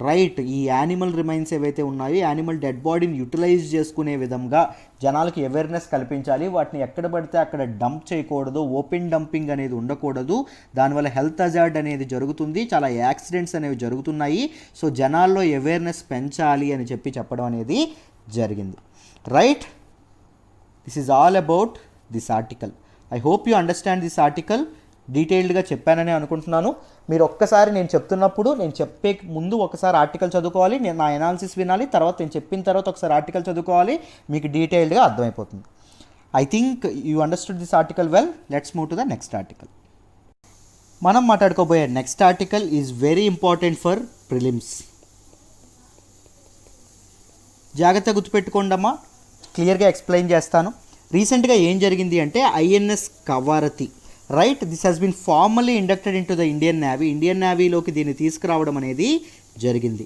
రైట్ ఈ యానిమల్ రిమైన్స్ ఏవైతే ఉన్నాయో యానిమల్ డెడ్ బాడీని యూటిలైజ్ చేసుకునే విధంగా జనాలకి అవేర్నెస్ కల్పించాలి. వాటిని ఎక్కడ పడితే అక్కడ డంప్ చేయకూడదు, ఓపెన్ డంపింగ్ అనేది ఉండకూడదు. దానివల్ల హెల్త్ హజార్డ్ అనేది జరుగుతుంది, చాలా యాక్సిడెంట్స్ అనేవి జరుగుతున్నాయి. సో జనాల్లో అవేర్నెస్ పెంచాలి అని చెప్పడం అనేది జరిగింది. Right this is all about this article. I hope you understand this article. డీటెయిల్డ్గా చెప్పానని అనుకుంటున్నాను. మీరు ఒక్కసారి నేను చెప్తున్నప్పుడు నేను చెప్పే ముందు ఒకసారి ఆర్టికల్ చదువుకోవాలి, నేను నా అనాలిసిస్ వినాలి, తర్వాత నేను చెప్పిన తర్వాత ఒకసారి ఆర్టికల్ చదువుకోవాలి, మీకు డీటెయిల్డ్గా అర్థమైపోతుంది. I think you understood this article well. Let's move to the next article. మనం మాట్లాడుకోబోయే next article is very important for prelims. జాగ్రత్తగా గుర్తుపెట్టుకోండి అమ్మా, క్లియర్గా ఎక్స్ప్లెయిన్ చేస్తాను. రీసెంట్గా ఏం జరిగింది అంటే INS Kavaratti right this has been formally inducted in to the Indian Navy. Indian నేవీలోకి దీన్ని తీసుకురావడం అనేది జరిగింది.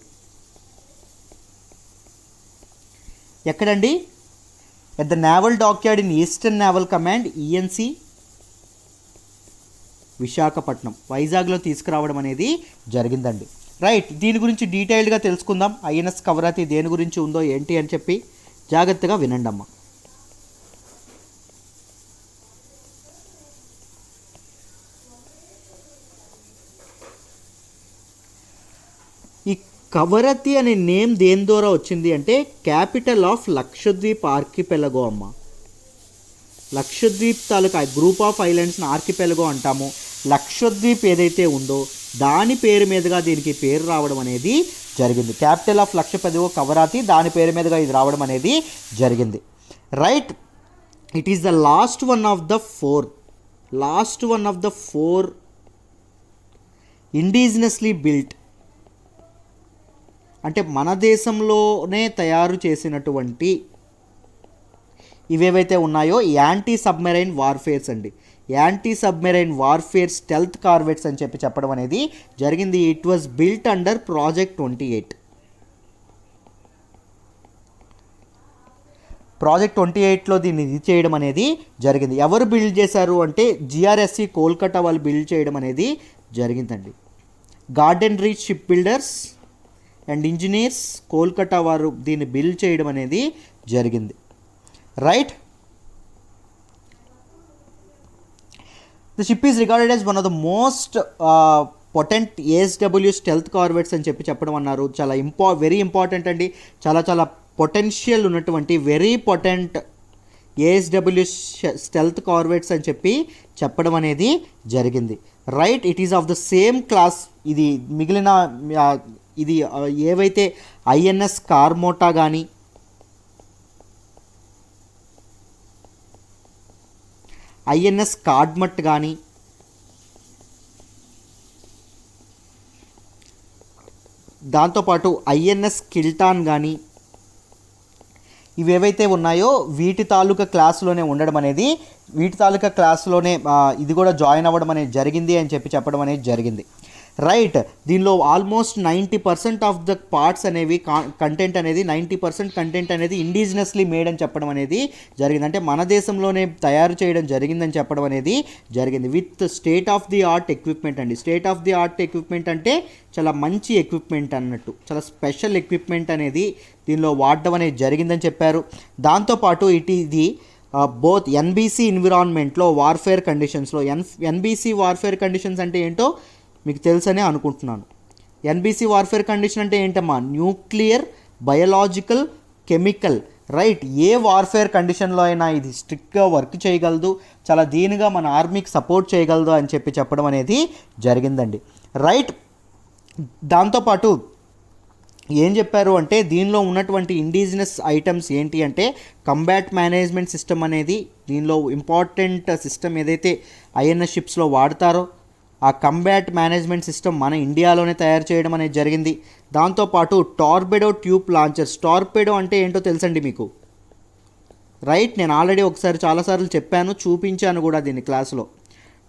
ఎక్కడండి, at the naval dockyard in eastern naval command ENC Visakhapatnam వైజాగ్లో తీసుకురావడం అనేది జరిగిందండి. రైట్ దీని గురించి డీటెయిల్డ్గా తెలుసుకుందాం. ఐఎన్ఎస్ కవరతి దేని గురించి ఉందో ఏంటి అని చెప్పి జాగ్రత్తగా వినండి అమ్మ. ఈ కవరతి అనే నేమ్ దేని ద్వారా వచ్చింది అంటే క్యాపిటల్ ఆఫ్ లక్షద్వీప్ ఆర్కిపెలగో అమ్మ. లక్షద్వీప్ తాలూకా గ్రూప్ ఆఫ్ ఐలాండ్స్ని ఆర్కిపెలగో అంటాము. లక్షద్వీప్ ఏదైతే ఉందో దాని పేరు మీదుగా దీనికి పేరు రావడం అనేది జరిగింది. క్యాపిటల్ ఆఫ్ లక్షద్వీప్ కవరతి, దాని పేరు మీదుగా ఇది రావడం అనేది జరిగింది. Right it is the last one of the four indigenously built, అంటే మన దేశంలోనే తయారు చేసినటువంటి ఇవేవైతే ఉన్నాయో యాంటీ సబ్మెరైన్ వార్ఫేర్స్ అండి. Anti submarine warfare stealth corvettes అని చెప్పడం అనేది జరిగింది. It was built under project 28. Project 28లో దీన్ని ఇది చేయడం అనేది జరిగింది. ఎవరు బిల్డ్ చేశారు అంటే జిఆర్ఎస్సి కోల్కతా వాళ్ళు బిల్డ్ చేయడం అనేది జరిగిందండి. Garden Reach Ship Builders and Engineers Kolkata వారు దీన్ని బిల్డ్ చేయడం అనేది జరిగింది. Right. The ship is regarded as one of the most potent ASW stealth corvettes అని చెప్పడం అన్నారు. చాలా వెరీ ఇంపార్టెంట్ అండి. చాలా చాలా పొటెన్షియల్ ఉన్నటువంటి very potent ASW stealth corvettes అని చెప్పడం అనేది జరిగింది. Right. It is of the same class. ఇది మిగిలిన ఇది ఏవైతే ఐఎన్ఎస్ కార్మోటా కానీ, ఐఎన్ఎస్ కార్డ్మట్ కానీ, దాంతోపాటు ఐఎన్ఎస్ కిల్టాన్ కానీ, ఇవేవైతే ఉన్నాయో వీటి తాలూకా క్లాస్లోనే ఉండడం అనేది, వీటి తాలూకా క్లాస్లోనే ఇది కూడా జాయిన్ అవ్వడం అనేది జరిగింది అని చెప్పడం అనేది జరిగింది. రైట్. దీనిలో ఆల్మోస్ట్ 90% ఆఫ్ ద పార్ట్స్ అనేవి కంటెంట్ అనేది 90% కంటెంట్ అనేది ఇండిజినస్లీ మేడ్ అని చెప్పడం అనేది జరిగింది. అంటే మన దేశంలోనే తయారు చేయడం జరిగిందని చెప్పడం అనేది జరిగింది. With state of the art equipment అండి. State of the art equipment అంటే చాలా మంచి ఎక్విప్మెంట్ అన్నట్టు, చాలా స్పెషల్ ఎక్విప్మెంట్ అనేది దీనిలో వాడడం అనేది జరిగిందని చెప్పారు. దాంతోపాటు ఇది బోత్ ఎన్బీసీ ఎన్విరాన్మెంట్లో వార్ఫేర్ కండిషన్స్లో, ఎన్బీసీ వార్ఫేర్ కండిషన్స్ అంటే ఏంటో మీకు తెలుసనే అనుకుంటున్నాను. ఎన్బీసీ వార్ఫేర్ కండిషన్ అంటే ఏంటమ్మా? Nuclear, biological, chemical. రైట్. ఏ వార్ఫేర్ కండిషన్లో అయినా ఇది స్ట్రిక్ట్గా వర్క్ చేయగలదు, చాలా దీనిగా మన ఆర్మీకి సపోర్ట్ చేయగలదు అని చెప్పడం అనేది జరిగిందండి. రైట్. దాంతోపాటు ఏం చెప్పారు అంటే దీనిలో ఉన్నటువంటి ఇండిజినస్ ఐటమ్స్ ఏంటి అంటే కంబాట్ మేనేజ్మెంట్ సిస్టమ్ అనేది దీనిలో ఇంపార్టెంట్ సిస్టమ్ ఏదైతే ఐఎన్ఎస్ షిప్స్లో వాడతారో ఆ కంబాట్ మేనేజ్మెంట్ సిస్టమ్ మన ఇండియాలోనే తయారు చేయడం అనేది జరిగింది. దాంతోపాటు టార్పెడో ట్యూబ్ లాంచర్స్. టార్పెడో అంటే ఏంటో తెలుసండి మీకు? రైట్. నేను ఆల్రెడీ ఒకసారి చాలాసార్లు చెప్పాను, చూపించాను కూడా దీన్ని క్లాస్లో.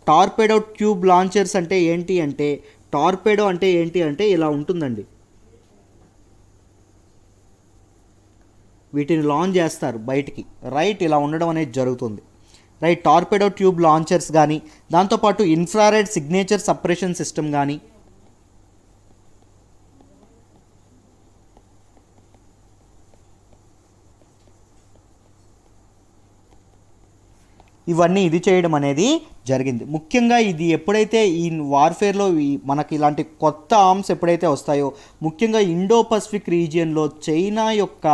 టార్పెడో ట్యూబ్ లాంచర్స్ అంటే ఏంటి అంటే, టార్పెడో అంటే ఏంటి అంటే ఇలా ఉంటుందండి. వీటిని లాంచ్ చేస్తారు బయటికి. రైట్. ఇలా ఉండడం అనేది జరుగుతుంది. రైట్. టార్పెడో ట్యూబ్ లాంచర్స్ కానీ, దాంతోపాటు ఇన్ఫ్రారెడ్ సిగ్నేచర్ సపరేషన్ సిస్టమ్ కానీ, ఇవన్నీ ఇది చేయడం అనేది జరిగింది. ముఖ్యంగా ఇది ఎప్పుడైతే ఈ వార్ఫేర్లో మనకి ఇలాంటి కొత్త ఆర్మ్స్ ఎప్పుడైతే వస్తాయో, ముఖ్యంగా ఇండో పసిఫిక్ రీజియన్లో చైనా యొక్క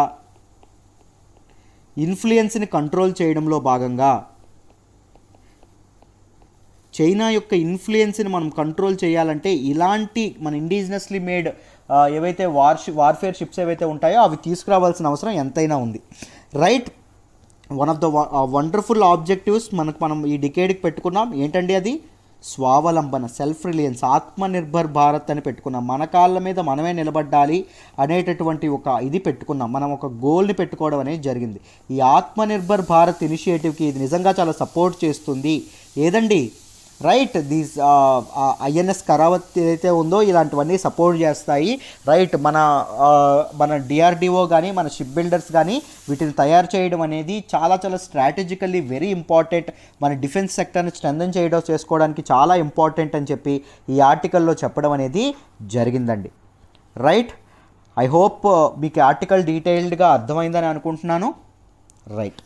ఇన్ఫ్లుయెన్స్ని కంట్రోల్ చేయడంలో భాగంగా, చైనా యొక్క ఇన్ఫ్లుయెన్స్ని మనం కంట్రోల్ చేయాలంటే ఇలాంటి మన ఇండిజినస్లీ మేడ్ ఏవైతే వార్ఫేర్ షిప్స్ ఏవైతే ఉంటాయో అవి తీసుకురావాల్సిన అవసరం ఎంతైనా ఉంది. Right. One of the wonderful objectives మనం ఈ డికేడ్కి పెట్టుకున్నాం. ఏంటండి అది? స్వావలంబన, సెల్ఫ్ రిలయన్స్, ఆత్మనిర్భర్ భారత్ అని పెట్టుకున్నాం. మన కాళ్ళ మీద మనమే నిలబడాలి అనేటటువంటి ఒక ఇది పెట్టుకున్నాం. మనం ఒక గోల్ని పెట్టుకోవడం అనేది జరిగింది. ఈ ఆత్మనిర్భర్ భారత్ ఇనిషియేటివ్కి ఇది నిజంగా చాలా సపోర్ట్ చేస్తుంది. ఏదండి? రైట్. దీస్ ఐఎన్ఎస్ కరావత్ ఏదైతే ఉందో ఇలాంటివన్నీ సపోర్ట్ చేస్తాయి. రైట్. మన డిఆర్డిఓ కానీ, మన షిప్ బిల్డర్స్ కానీ వీటిని తయారు చేయడం అనేది చాలా చాలా స్ట్రాటజికల్లీ వెరీ ఇంపార్టెంట్. మన డిఫెన్స్ సెక్టర్ని స్ట్రెంథెన్ చేసుకోవడానికి చాలా ఇంపార్టెంట్ అని చెప్పి ఈ ఆర్టికల్లో చెప్పడం అనేది జరిగిందండి. రైట్. ఐ హోప్ మీకు ఆర్టికల్ డీటెయిల్డ్గా అర్థమైందని అనుకుంటున్నాను. రైట్.